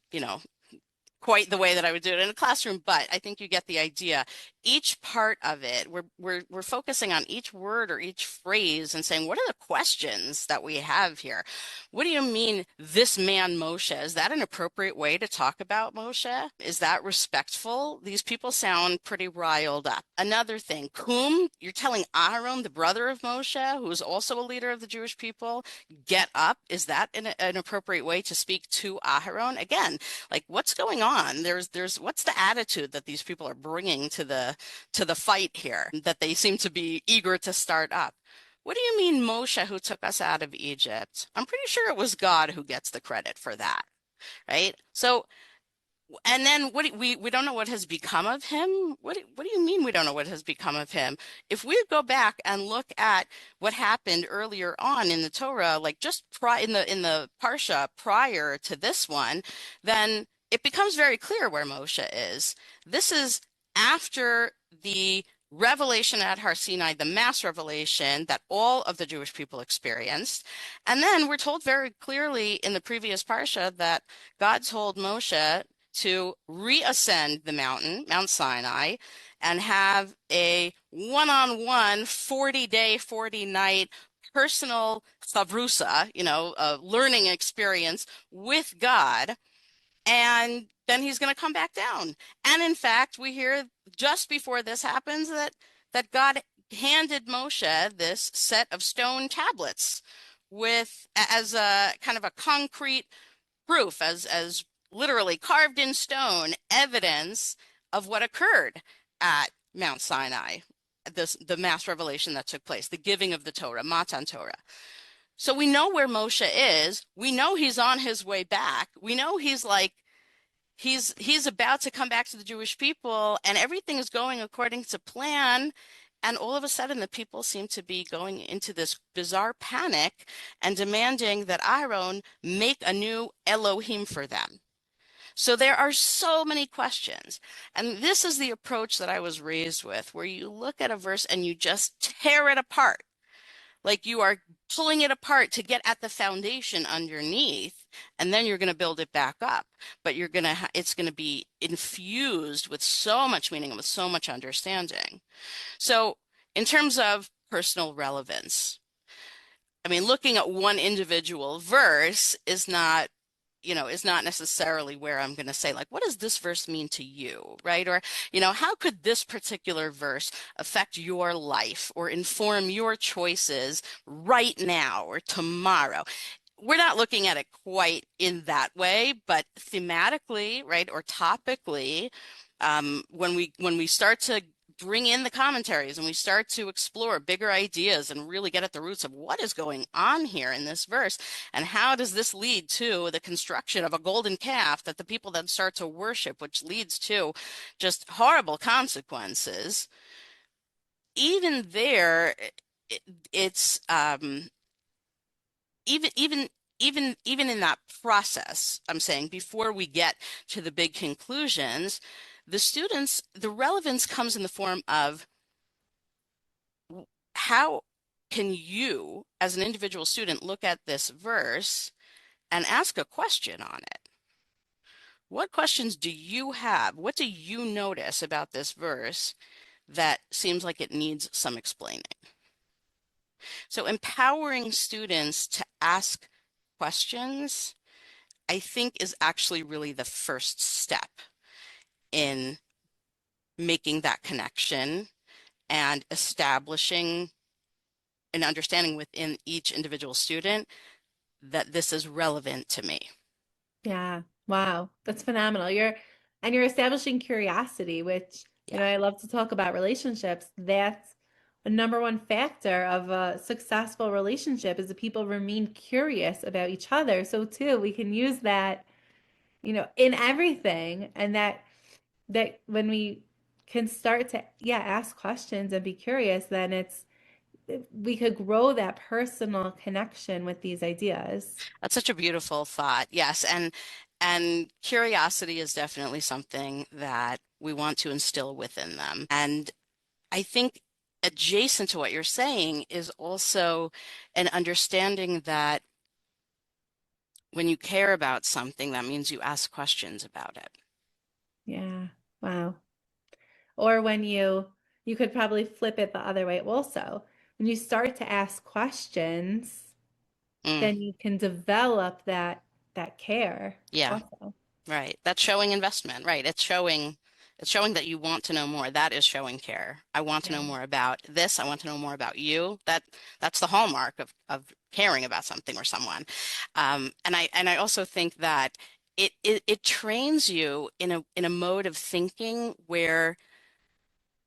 quite the way that I would do it in a classroom, but I think you get the idea. Each part of it, we're focusing on each word or each phrase and saying, what are the questions that we have here? What do you mean, this man Moshe? Is that an appropriate way to talk about Moshe? Is that respectful? These people sound pretty riled up. Another thing, Kum, you're telling Aharon, the brother of Moshe, who is also a leader of the Jewish people, get up. Is that an appropriate way to speak to Aharon? Again, like what's going on? There's what's the attitude that these people are bringing to the fight here that they seem to be eager to start up? What do you mean, Moshe, who took us out of Egypt? I'm pretty sure it was God who gets the credit for that, right? So, and then we don't know what has become of him. What do you mean we don't know what has become of him? If we go back and look at what happened earlier on in the Torah, like just in the parsha prior to this one, then it becomes very clear where Moshe is. This is after the revelation at Har Sinai, the mass revelation that all of the Jewish people experienced. And then we're told very clearly in the previous parsha that God told Moshe to reascend the mountain, Mount Sinai, and have a one-on-one 40-day, 40-night personal chavrusa, a learning experience with God. And then he's going to come back down. And in fact, we hear just before this happens that God handed Moshe this set of stone tablets with as a kind of a concrete proof, as literally carved in stone evidence of what occurred at Mount Sinai, the mass revelation that took place, the giving of the Torah, Matan Torah. So we know where Moshe is. We know he's on his way back. We know he's about to come back to the Jewish people, and everything is going according to plan. And all of a sudden, the people seem to be going into this bizarre panic and demanding that Aaron make a new Elohim for them. So there are so many questions. And this is the approach that I was raised with, where you look at a verse and you just tear it apart. Like you are pulling it apart to get at the foundation underneath, and then you're going to build it back up. But it's going to be infused with so much meaning and with so much understanding. So in terms of personal relevance, I mean, looking at one individual verse is not necessarily where I'm going to say, like, what does this verse mean to you, right? Or, how could this particular verse affect your life or inform your choices right now or tomorrow? We're not looking at it quite in that way, but thematically, right, or topically, when we start to bring in the commentaries and we start to explore bigger ideas and really get at the roots of what is going on here in this verse and how does this lead to the construction of a golden calf that the people then start to worship, which leads to just horrible consequences. Even there, it's even in that process, I'm saying before we get to the big conclusions, the relevance comes in the form of how can you, as an individual student, look at this verse and ask a question on it? What questions do you have? What do you notice about this verse that seems like it needs some explaining? So empowering students to ask questions, I think, is actually really the first step in making that connection and establishing an understanding within each individual student that this is relevant to me. Yeah. Wow. That's phenomenal. You're establishing curiosity, which, Yeah, I love to talk about relationships. That's a number one factor of a successful relationship is that people remain curious about each other. So too, we can use that, in everything. And that when we can start to, ask questions and be curious, then we could grow that personal connection with these ideas. that's such a beautiful thought. Yes, and curiosity is definitely something that we want to instill within them. And I think adjacent to what you're saying is also an understanding that when you care about something, that means you ask questions about it. Yeah. Wow. Or when you could probably flip it the other way also. When you start to ask questions, Mm, then you can develop that care yeah. also. Right. That's showing investment. Right. It's showing that you want to know more. That is showing care. I want to Yeah. know more about this. I want to know more about you. That's the hallmark of caring about something or someone. And I also think that it trains you in a mode of thinking where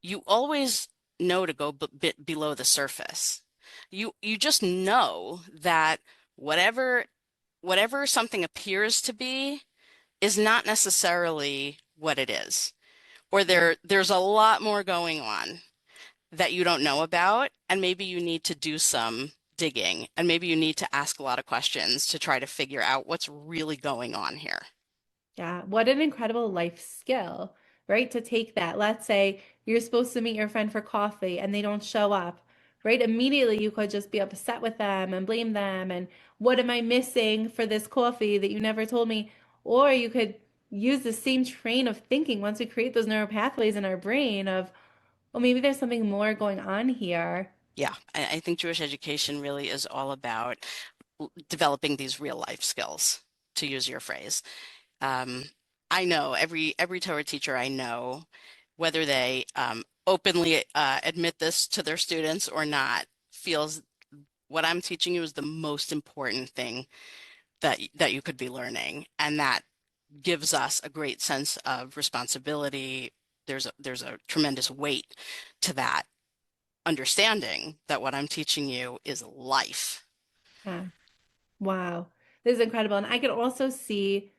you always know to go b bit below the surface. You just know that whatever whatever something appears to be is not necessarily what it is. Or Yeah. there's a lot more going on that you don't know about, and maybe you need to do some digging, and maybe you need to ask a lot of questions to try to figure out what's really going on here. Yeah, what an incredible life skill, right? To take that. Let's say you're supposed to meet your friend for coffee and they don't show up, right? Immediately you could just be upset with them and blame them and what am I missing for this coffee that you never told me? Or you could use the same train of thinking once we create those neural pathways in our brain of, well, maybe there's something more going on here. Yeah, I think Jewish education really is all about developing these real life skills, to use your phrase. Um, I know every Torah teacher I know, whether they openly admit this to their students or not, feels what I'm teaching you is the most important thing that you could be learning, and that gives us a great sense of responsibility. There's a tremendous weight to that understanding that what I'm teaching you is life. Yeah. Wow. This is incredible. And I could also see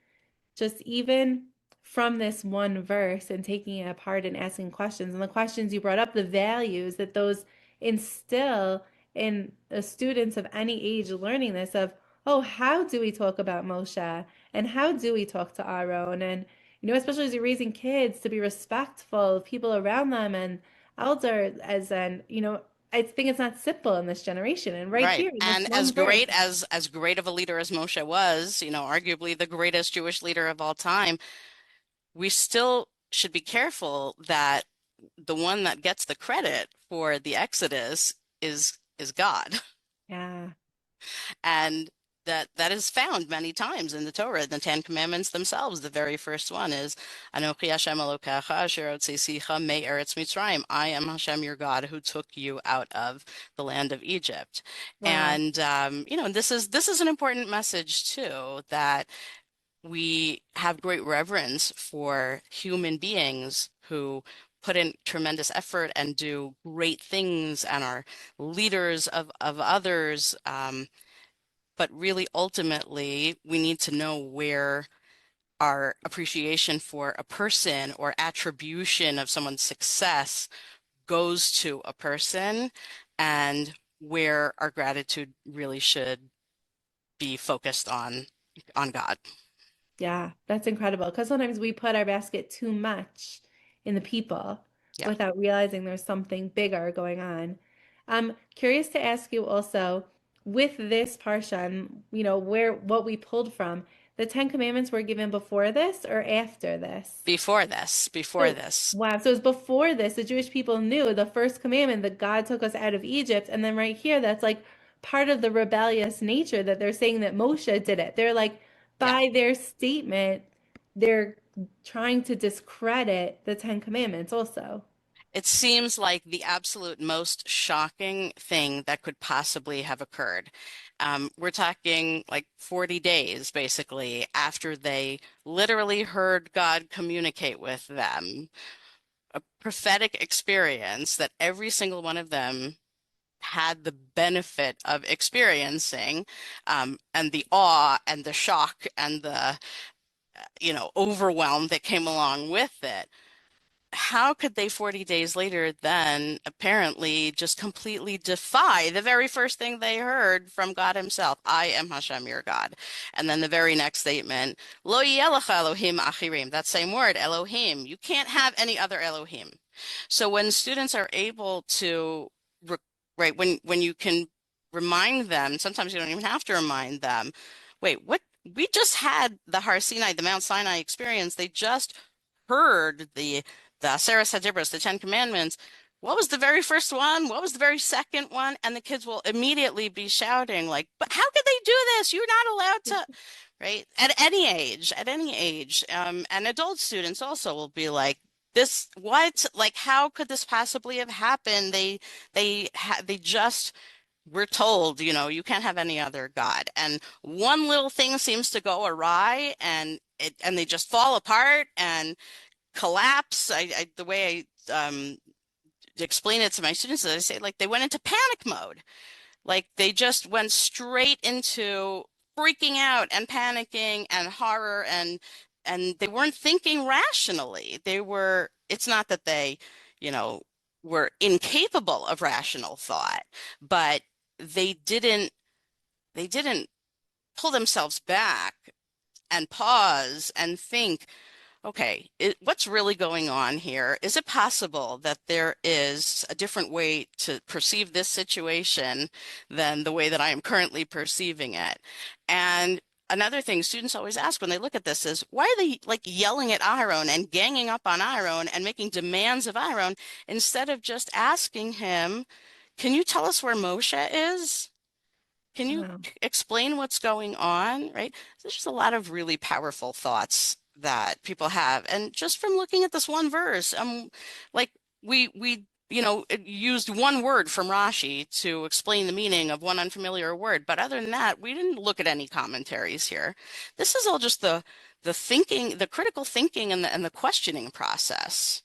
just even from this one verse and taking it apart and asking questions and the questions you brought up, the values that those instill in the students of any age learning this of, oh, how do we talk about Moshe and how do we talk to Aaron? And, especially as you're raising kids to be respectful of people around them and elders as I think it's not simple in this generation. And right Right. here in this And one verse, as great of a leader as Moshe was, arguably the greatest Jewish leader of all time, we still should be careful that the one that gets the credit for the Exodus is God. yeah, And that is found many times in the Torah, in the Ten Commandments themselves. The very first one is Anochi Hashem Elokecha asher hotzisecha me'eretz Mitzrayim. I am Hashem your God who took you out of the land of Egypt. wow. And this is an important message too, that we have great reverence for human beings who put in tremendous effort and do great things and are leaders of others. But really, ultimately, we need to know where our appreciation for a person or attribution of someone's success goes to a person, and where our gratitude really should be focused on God. Yeah, that's incredible. Because sometimes we put our basket too much in the people Yeah. without realizing there's something bigger going on. I'm curious to ask you also, with this parsha, and, where what we pulled from, the Ten Commandments were given before this or after this? Before So, this. wow. So it's before this, the Jewish people knew the first commandment that God took us out of Egypt. And then right here, that's like part of the rebellious nature that they're saying that Moshe did it. They're like, Yeah. by their statement, they're trying to discredit the Ten Commandments also. It seems like the absolute most shocking thing that could possibly have occurred. We're talking like 40 days, basically, after they literally heard God communicate with them, a prophetic experience that every single one of them had the benefit of experiencing, and the awe and the shock and the, overwhelm that came along with it. How could they 40 days later then apparently just completely defy the very first thing they heard from God himself? I am Hashem, your God. And then the very next statement, Lo yeh lecha Elohim achirim, that same word, Elohim. You can't have any other Elohim. So when students are able to, right, when you can remind them, sometimes you don't even have to remind them, wait, what? We just had the Har Sinai, the Mount Sinai experience. They just heard the Sara the Ten Commandments, what was the very first one? What was the very second one? And the kids will immediately be shouting like, "But how could they do this? You're not allowed to," right? At any age. And adult students also will be like, "This, what? Like, how could this possibly have happened? They just we're told, you can't have any other God. And one little thing seems to go awry and they just fall apart and collapse. The way I explain it to my students is I say like they went into panic mode. Like they just went straight into freaking out and panicking and horror and they weren't thinking rationally. It's not that they, you know, were incapable of rational thought, but they didn't they didn't pull themselves back and pause and think, okay, what's really going on here? Is it possible that there is a different way to perceive this situation than the way that I am currently perceiving it? And another thing students always ask when they look at this is, why are they like yelling at Aaron and ganging up on Aaron and making demands of Aaron instead of just asking him, can you tell us where Moshe is? Can you Wow. explain what's going on, right? There's just a lot of really powerful thoughts that people have. And just from looking at this one verse, like used one word from Rashi to explain the meaning of one unfamiliar word. But other than that, we didn't look at any commentaries here. This is all just the thinking, the critical thinking and the questioning process.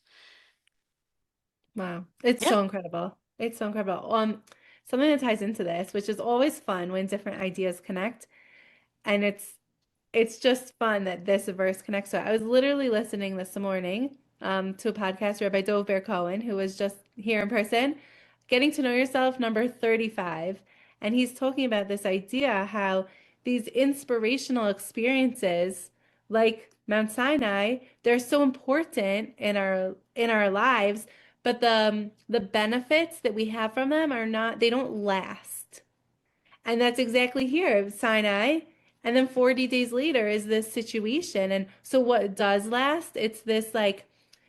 Wow. It's Yeah. so incredible. It's so incredible. Something that ties into this, which is always fun when different ideas connect, and it's just fun that this verse connects to it. I was literally listening this morning to a podcast by Dov Ber Cohen, who was just here in person, Getting to Know Yourself, number 35. And he's talking about this idea how these inspirational experiences, like Mount Sinai, they're so important in our lives, but the benefits that we have from them are not, they don't last. And that's exactly here, Sinai. And then 40 days later is this situation. And so what does last? It's this like,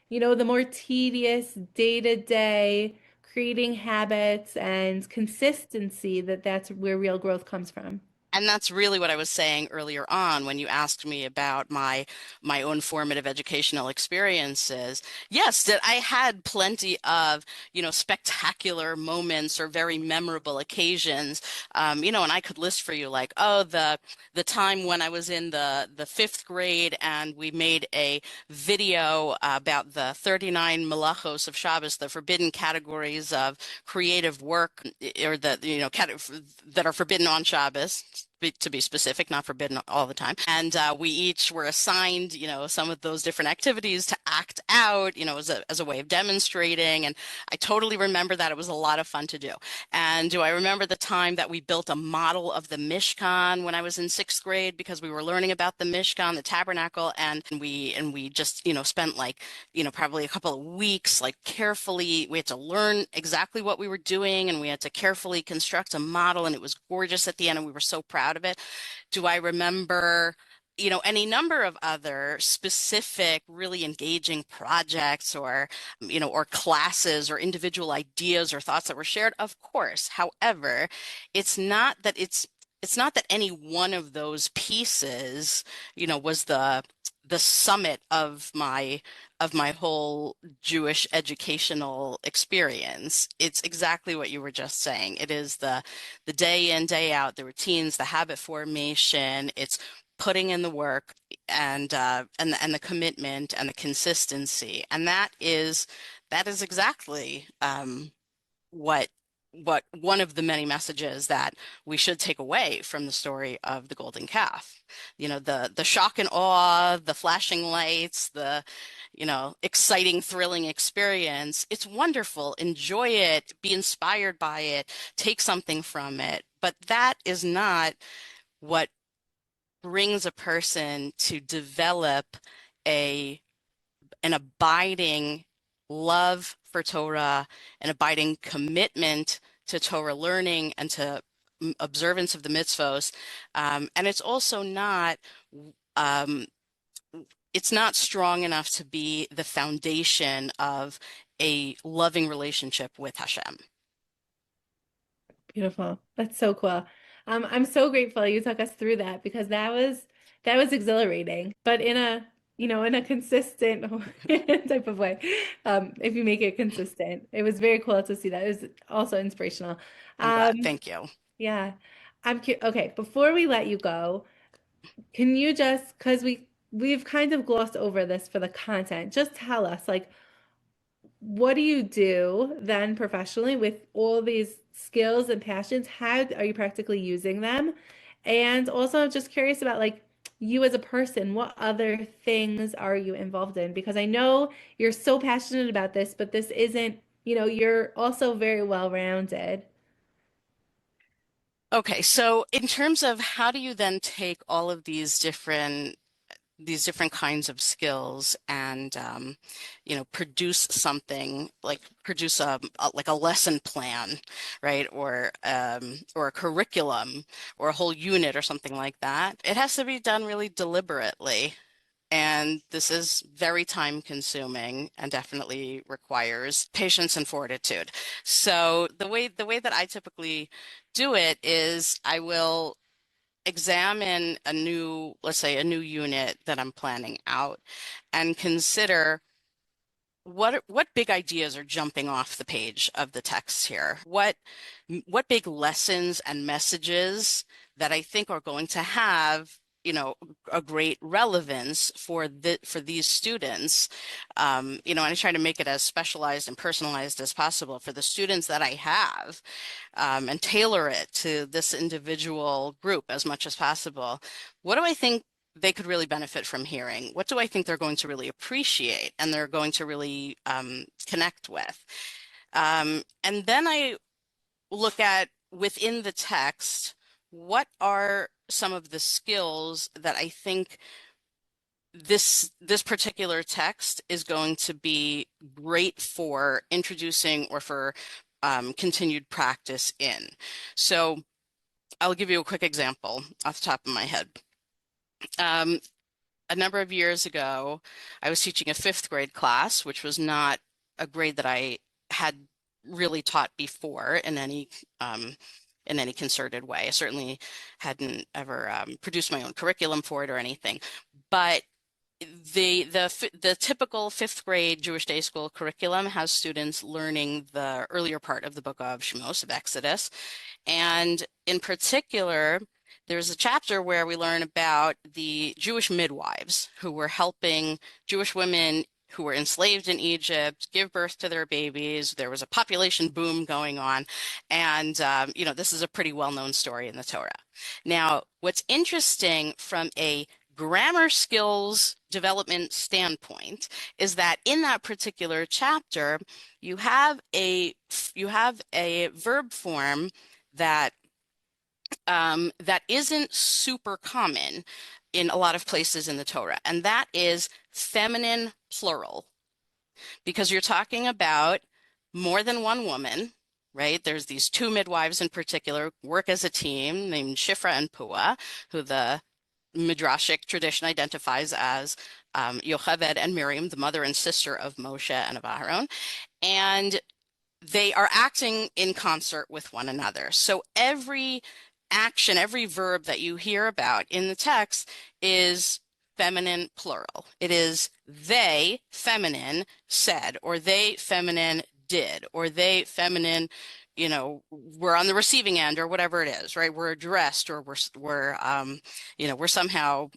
the more tedious day-to-day creating habits and consistency that's where real growth comes from. And that's really what I was saying earlier on when you asked me about my own formative educational experiences. Yes, that I had plenty of, spectacular moments or very memorable occasions. And I could list for you like, oh, the time when I was in the fifth grade and we made a video about the 39 malachos of Shabbos, the forbidden categories of creative work, or that are forbidden on Shabbos, to be specific, not forbidden all the time. And we each were assigned, some of those different activities to act out, as a way of demonstrating. And I totally remember that. It was a lot of fun to do. And do I remember the time that we built a model of the Mishkan when I was in sixth grade because we were learning about the Mishkan, the tabernacle, and we just, spent like, probably a couple of weeks, like carefully, we had to learn exactly what we were doing and we had to carefully construct a model and it was gorgeous at the end and we were so proud of it. Do I remember, any number of other specific, really engaging projects or classes or individual ideas or thoughts that were shared? Of course. However, it's not that any one of those pieces, was the summit of my whole Jewish educational experience. It's exactly what you were just saying. It is the day in, day out, the routines, the habit formation. It's putting in the work and the commitment and the consistency. And that is exactly what one of the many messages that we should take away from the story of the golden calf. The shock and awe, the flashing lights, the exciting, thrilling experience. It's wonderful. Enjoy it, be inspired by it, take something from it. But that is not what brings a person to develop a an abiding love for Torah, an abiding commitment to Torah learning and to observance of the mitzvos. And it's also not um, it's not strong enough to be the foundation of a loving relationship with Hashem. Beautiful. That's so cool. I'm so grateful you took us through that because that was exhilarating, but in a, in a consistent type of way. If you make it consistent. It was very cool to see that. It was also inspirational. I'm glad. Um, Thank you. yeah. Okay, before we let you go, can you just, because we've kind of glossed over this for the content, just tell us like what do you do then professionally with all these skills and passions? How are you practically using them? And also just curious about like you as a person, what other things are you involved in? Because I know you're so passionate about this, but this isn't, you're also very well-rounded. Okay, so in terms of how do you then take all of these different kinds of skills and produce something like produce like a lesson plan, right? Or a curriculum or a whole unit or something like that. It has to be done really deliberately. And this is very time consuming and definitely requires patience and fortitude. So the way that I typically do it is I will examine let's say a new unit that I'm planning out and consider what big ideas are jumping off the page of the text here? What big lessons and messages that I think are going to have, a great relevance for these students. And I try to make it as specialized and personalized as possible for the students that I have, and tailor it to this individual group as much as possible. What do I think they could really benefit from hearing? What do I think they're going to really appreciate and they're going to really connect with? And then I look at within the text, what are some of the skills that I think this particular text is going to be great for introducing or for continued practice in. So I'll give you a quick example off the top of my head. A number of years ago, I was teaching a fifth grade class, which was not a grade that I had really taught before in any concerted way. I certainly hadn't ever produced my own curriculum for it or anything. But the typical fifth grade Jewish day school curriculum has students learning the earlier part of the book of Shemos, of Exodus. And in particular, there's a chapter where we learn about the Jewish midwives who were helping Jewish women who were enslaved in Egypt give birth to their babies. There was a population boom going on. And, this is a pretty well-known story in the Torah. Now, what's interesting from a grammar skills development standpoint is that in that particular chapter, you have a verb form that that isn't super common in a lot of places in the Torah, and that is feminine plural, because you're talking about more than one woman, right? There's these two midwives in particular work as a team named Shifra and Pua, who the Midrashic tradition identifies as Yocheved and Miriam, the mother and sister of Moshe and of Aharon. And they are acting in concert with one another. So every action, every verb that you hear about in the text is feminine plural. It is they, feminine, said, or they, feminine, did, or they, feminine, we're on the receiving end, or whatever it is, right? We're addressed, or we're somehow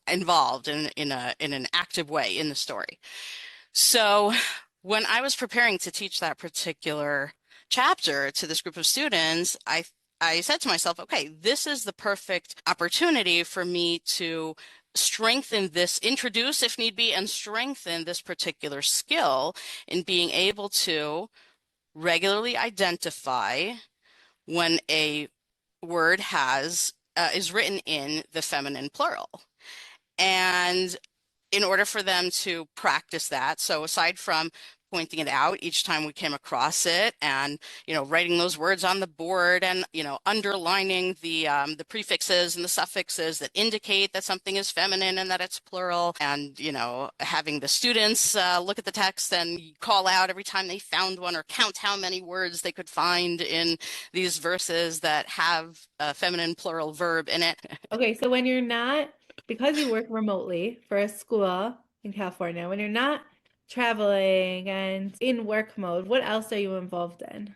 involved in an active way in the story. So when I was preparing to teach that particular chapter to this group of students, I said to myself, okay, this is the perfect opportunity for me to strengthen this, introduce if need be, and strengthen this particular skill in being able to regularly identify when a word is written in the feminine plural. And in order for them to practice that, so aside from pointing it out each time we came across it, and writing those words on the board, and underlining the prefixes and the suffixes that indicate that something is feminine and that it's plural, and having the students look at the text and call out every time they found one, or count how many words they could find in these verses that have a feminine plural verb in it. Okay, so when you're not, because you work remotely for a school in California, when you're not traveling and in work mode, what else are you involved in?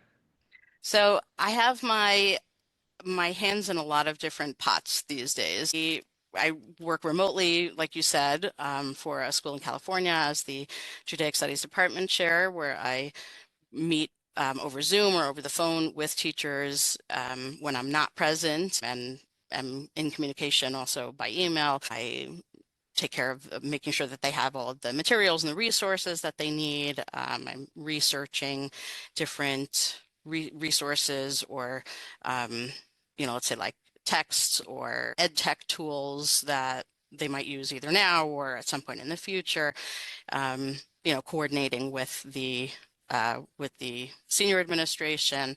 So I have my hands in a lot of different pots these days. I work remotely, like you said, for a school in California as the Judaic Studies Department chair, where I meet over Zoom or over the phone with teachers when I'm not present, and am in communication also by email. I take care of making sure that they have all of the materials and the resources that they need. I'm researching different resources, or let's say like texts or ed tech tools that they might use either now or at some point in the future. Coordinating with the senior administration,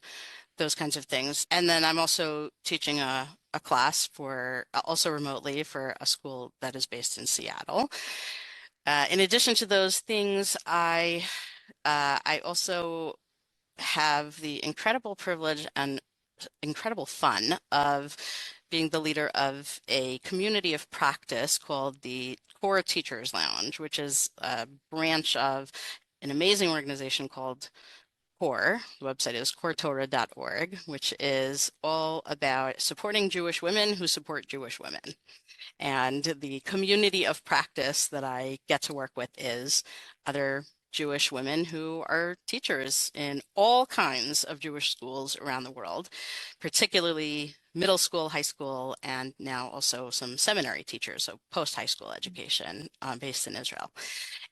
those kinds of things. And then I'm also teaching a class for also remotely for a school that is based in Seattle. In addition to those things, I also have the incredible privilege and incredible fun of being the leader of a community of practice called the Torah Teachers Lounge, which is a branch of an amazing organization called CORE. The website is coretorah.org, which is all about supporting Jewish women who support Jewish women. And the community of practice that I get to work with is other Jewish women who are teachers in all kinds of Jewish schools around the world, particularly middle school, high school, and now also some seminary teachers, so post-high school education based in Israel.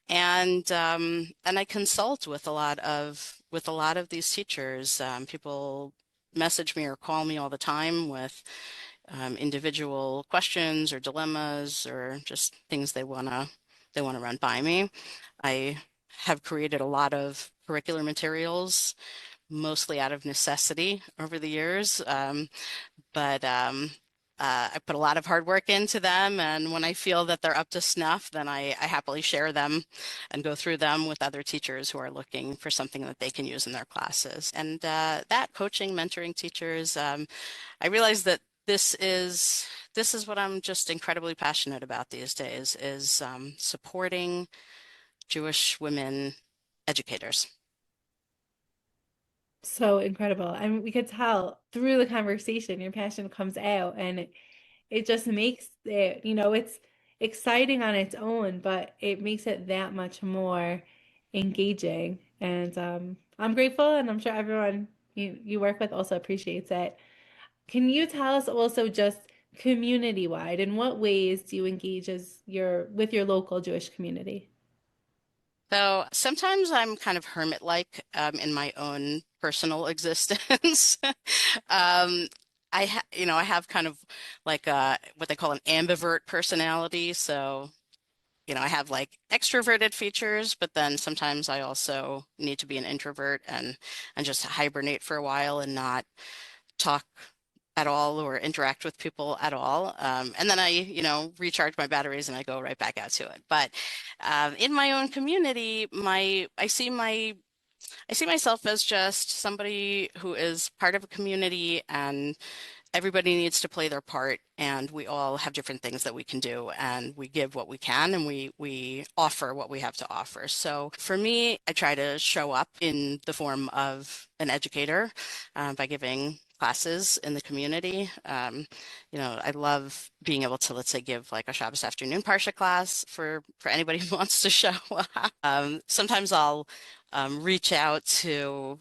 And I consult with a lot of these teachers. People message me or call me all the time with individual questions or dilemmas or just things they wanna run by me. I have created a lot of curricular materials, mostly out of necessity over the years. But I put a lot of hard work into them, and when I feel that they're up to snuff, then I happily share them and go through them with other teachers who are looking for something that they can use in their classes. And that coaching, mentoring teachers, I realize that this is what I'm just incredibly passionate about these days, is supporting Jewish women educators. So incredible. I mean, we could tell through the conversation, your passion comes out, and it just makes it, it's exciting on its own, but it makes it that much more engaging. And I'm grateful, and I'm sure everyone you work with also appreciates it. Can you tell us also just community-wide, in what ways do you engage as with your local Jewish community? So sometimes I'm kind of hermit-like in my own personal existence. Um, I have kind of like what they call an ambivert personality. So, I have like extroverted features, but then sometimes I also need to be an introvert and just hibernate for a while and not talk at all or interact with people at all. And then I, recharge my batteries and I go right back out to it. But in my own community, I see myself as just somebody who is part of a community, and everybody needs to play their part, and we all have different things that we can do, and we give what we can, and we offer what we have to offer. So for me, I try to show up in the form of an educator by giving classes in the community. I love being able to, let's say, give like a Shabbos afternoon Parsha class for anybody who wants to show up. Sometimes I'll reach out to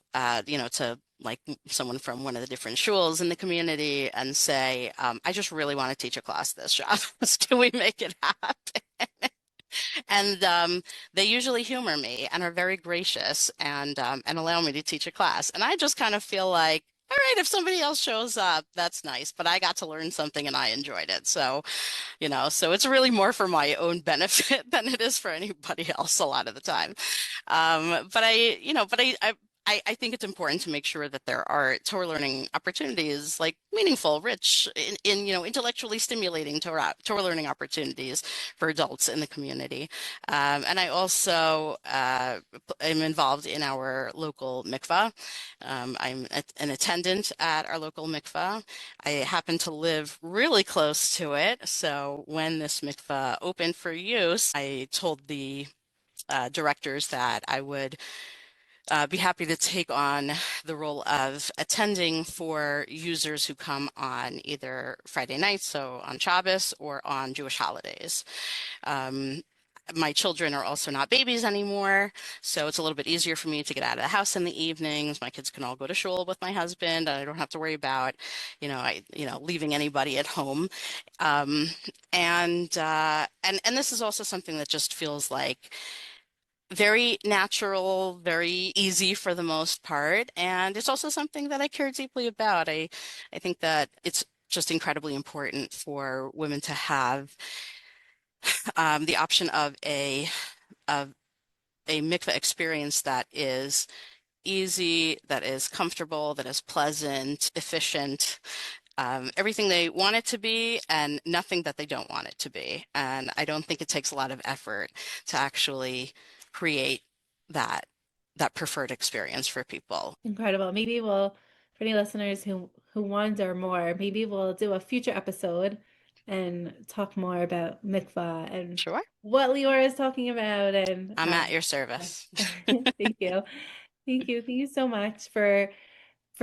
like someone from one of the different shuls in the community and say, I just really want to teach a class this Shabbos. Can we make it happen? And they usually humor me and are very gracious and allow me to teach a class. And I just kind of feel like all right, if somebody else shows up, that's nice, but I got to learn something and I enjoyed it. So, so it's really more for my own benefit than it is for anybody else a lot of the time. But I think it's important to make sure that there are Torah learning opportunities, like meaningful, rich, intellectually stimulating Torah learning opportunities for adults in the community. And I also am involved in our local mikvah. I'm an attendant at our local mikvah. I happen to live really close to it, so when this mikvah opened for use, I told the directors that I would be happy to take on the role of attending for users who come on either Friday nights, so on Shabbos, or on Jewish holidays. Um, my children are also not babies anymore, so it's a little bit easier for me to get out of the house in the evenings. My kids can all go to shul with my husband, and I don't have to worry about, leaving anybody at home. Um, and this is also something that just feels like very natural, very easy for the most part. And it's also something that I care deeply about. I think that it's just incredibly important for women to have the option of a mikveh experience that is easy, that is comfortable, that is pleasant, efficient, everything they want it to be, and nothing that they don't want it to be. And I don't think it takes a lot of effort to actually create that that preferred experience for people. Incredible. Maybe we'll, for any listeners who wonder more, maybe we'll do a future episode and talk more about mikvah and Sure. what Liora is talking about. And I'm at your yeah. service. Thank you. Thank you. Thank you so much for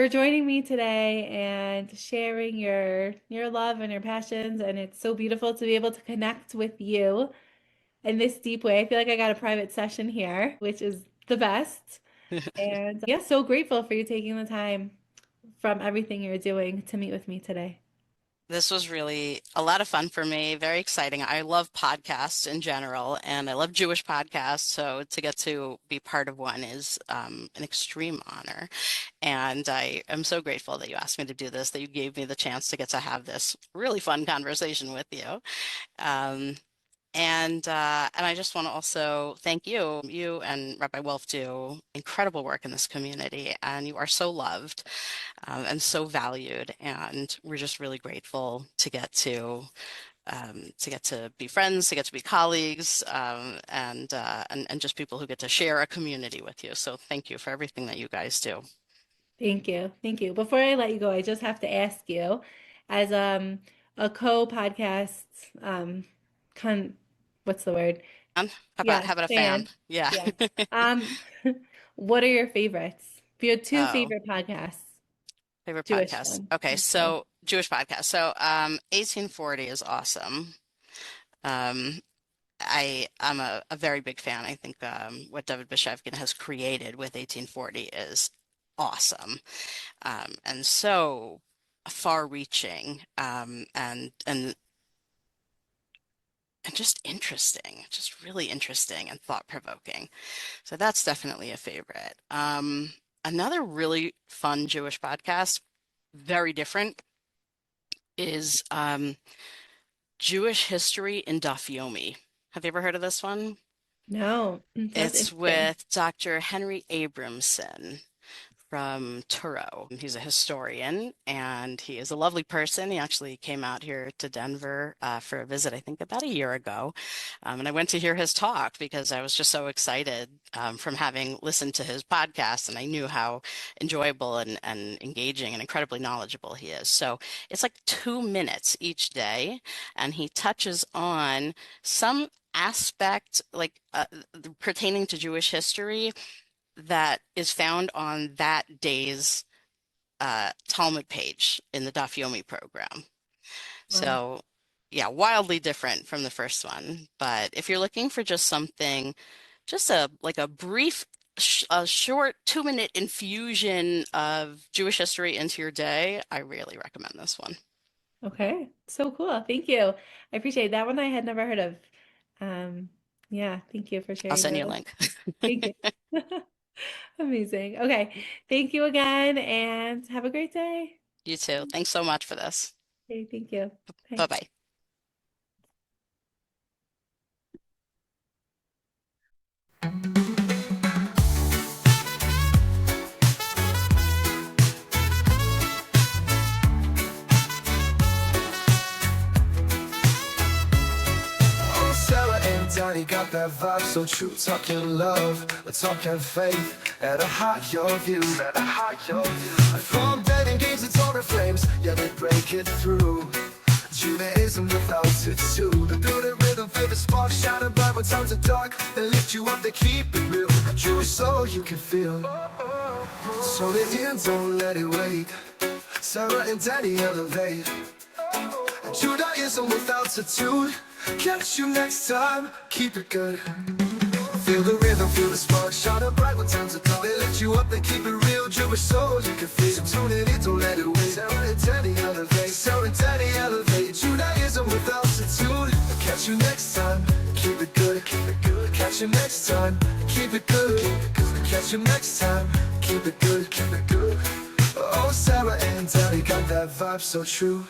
joining me today and sharing your love and your passions. And it's so beautiful to be able to connect with you in this deep way. I feel like I got a private session here, which is the best. And yeah, so grateful for you taking the time from everything you're doing to meet with me today. This was really a lot of fun for me, very exciting. I love podcasts in general, and I love Jewish podcasts. So to get to be part of one is an extreme honor. And I am so grateful that you asked me to do this, that you gave me the chance to get to have this really fun conversation with you. Um, and I just want to also thank you. You and Rabbi Wolf do incredible work in this community, and you are so loved and so valued. And we're just really grateful to get to be friends, to get to be colleagues, and just people who get to share a community with you. So thank you for everything that you guys do. Thank you. Thank you. Before I let you go, I just have to ask you, as a co-podcast con what's the word? How about Yeah, how about a fan? fan. Yeah. Yeah. Um, what are your favorites? If you had two Oh. favorite podcasts, Favorite Jewish podcast. ones, Okay, let's say. so Jewish podcast. So 1840 is awesome. Um I'm a very big fan. I think what David Bashevkin has created with 1840 is awesome. And so far-reaching and just interesting, just really interesting and thought-provoking. So that's definitely a favorite. Another really fun Jewish podcast, very different, is Jewish History in Daf Yomi. Have you ever heard of this one? No, sounds It's interesting. with Dr. Henry Abramson from Turo. He's a historian and he is a lovely person. He actually came out here to Denver for a visit, I think about a year ago. And I went to hear his talk because I was just so excited from having listened to his podcast, and I knew how enjoyable and engaging and incredibly knowledgeable he is. So it's like 2 minutes each day, and he touches on some aspect like pertaining to Jewish history that is found on that day's Talmud page in the Daf Yomi program. Wow. So, yeah, wildly different from the first one. But if you're looking for just something, just a brief, a short 2 minute infusion of Jewish history into your day, I really recommend this one. Okay. So cool. Thank you. I appreciate that one I had never heard of. Um, yeah, thank you for I'll sharing send you a those. link. Thank you. Amazing. Okay. Thank you again and have a great day. You too. Thanks so much for this. Okay, thank you. Bye. Bye-bye. Oh, Sarah and Danny got that vibe so true. Talking love, we're talking faith. At a higher view, at a higher view. From dead engaged to Torah flames, yeah, they break it through. Judaism with altitude. Through the rhythm, feel the spark shining bright when times are dark. They lift you up, they keep it real. Jewish soul you can feel. So the end, don't let it wait. Sarah and Danny elevate. Judaism with altitude. Catch you next time, keep it good. Feel the rhythm, feel the spark, shining bright when times are tough. They lift you up, they keep it real, Jewish soul you can feel. So tune it in, don't let it wait. Sarah and Danny elevate, Sarah and Danny elevate. Judaism with altitude. Catch you next time, keep it good, keep it good. Catch you next time, keep it good, keep it good. Catch you next time, keep it good, keep it good. Oh, Sarah and Danny got that vibe so true.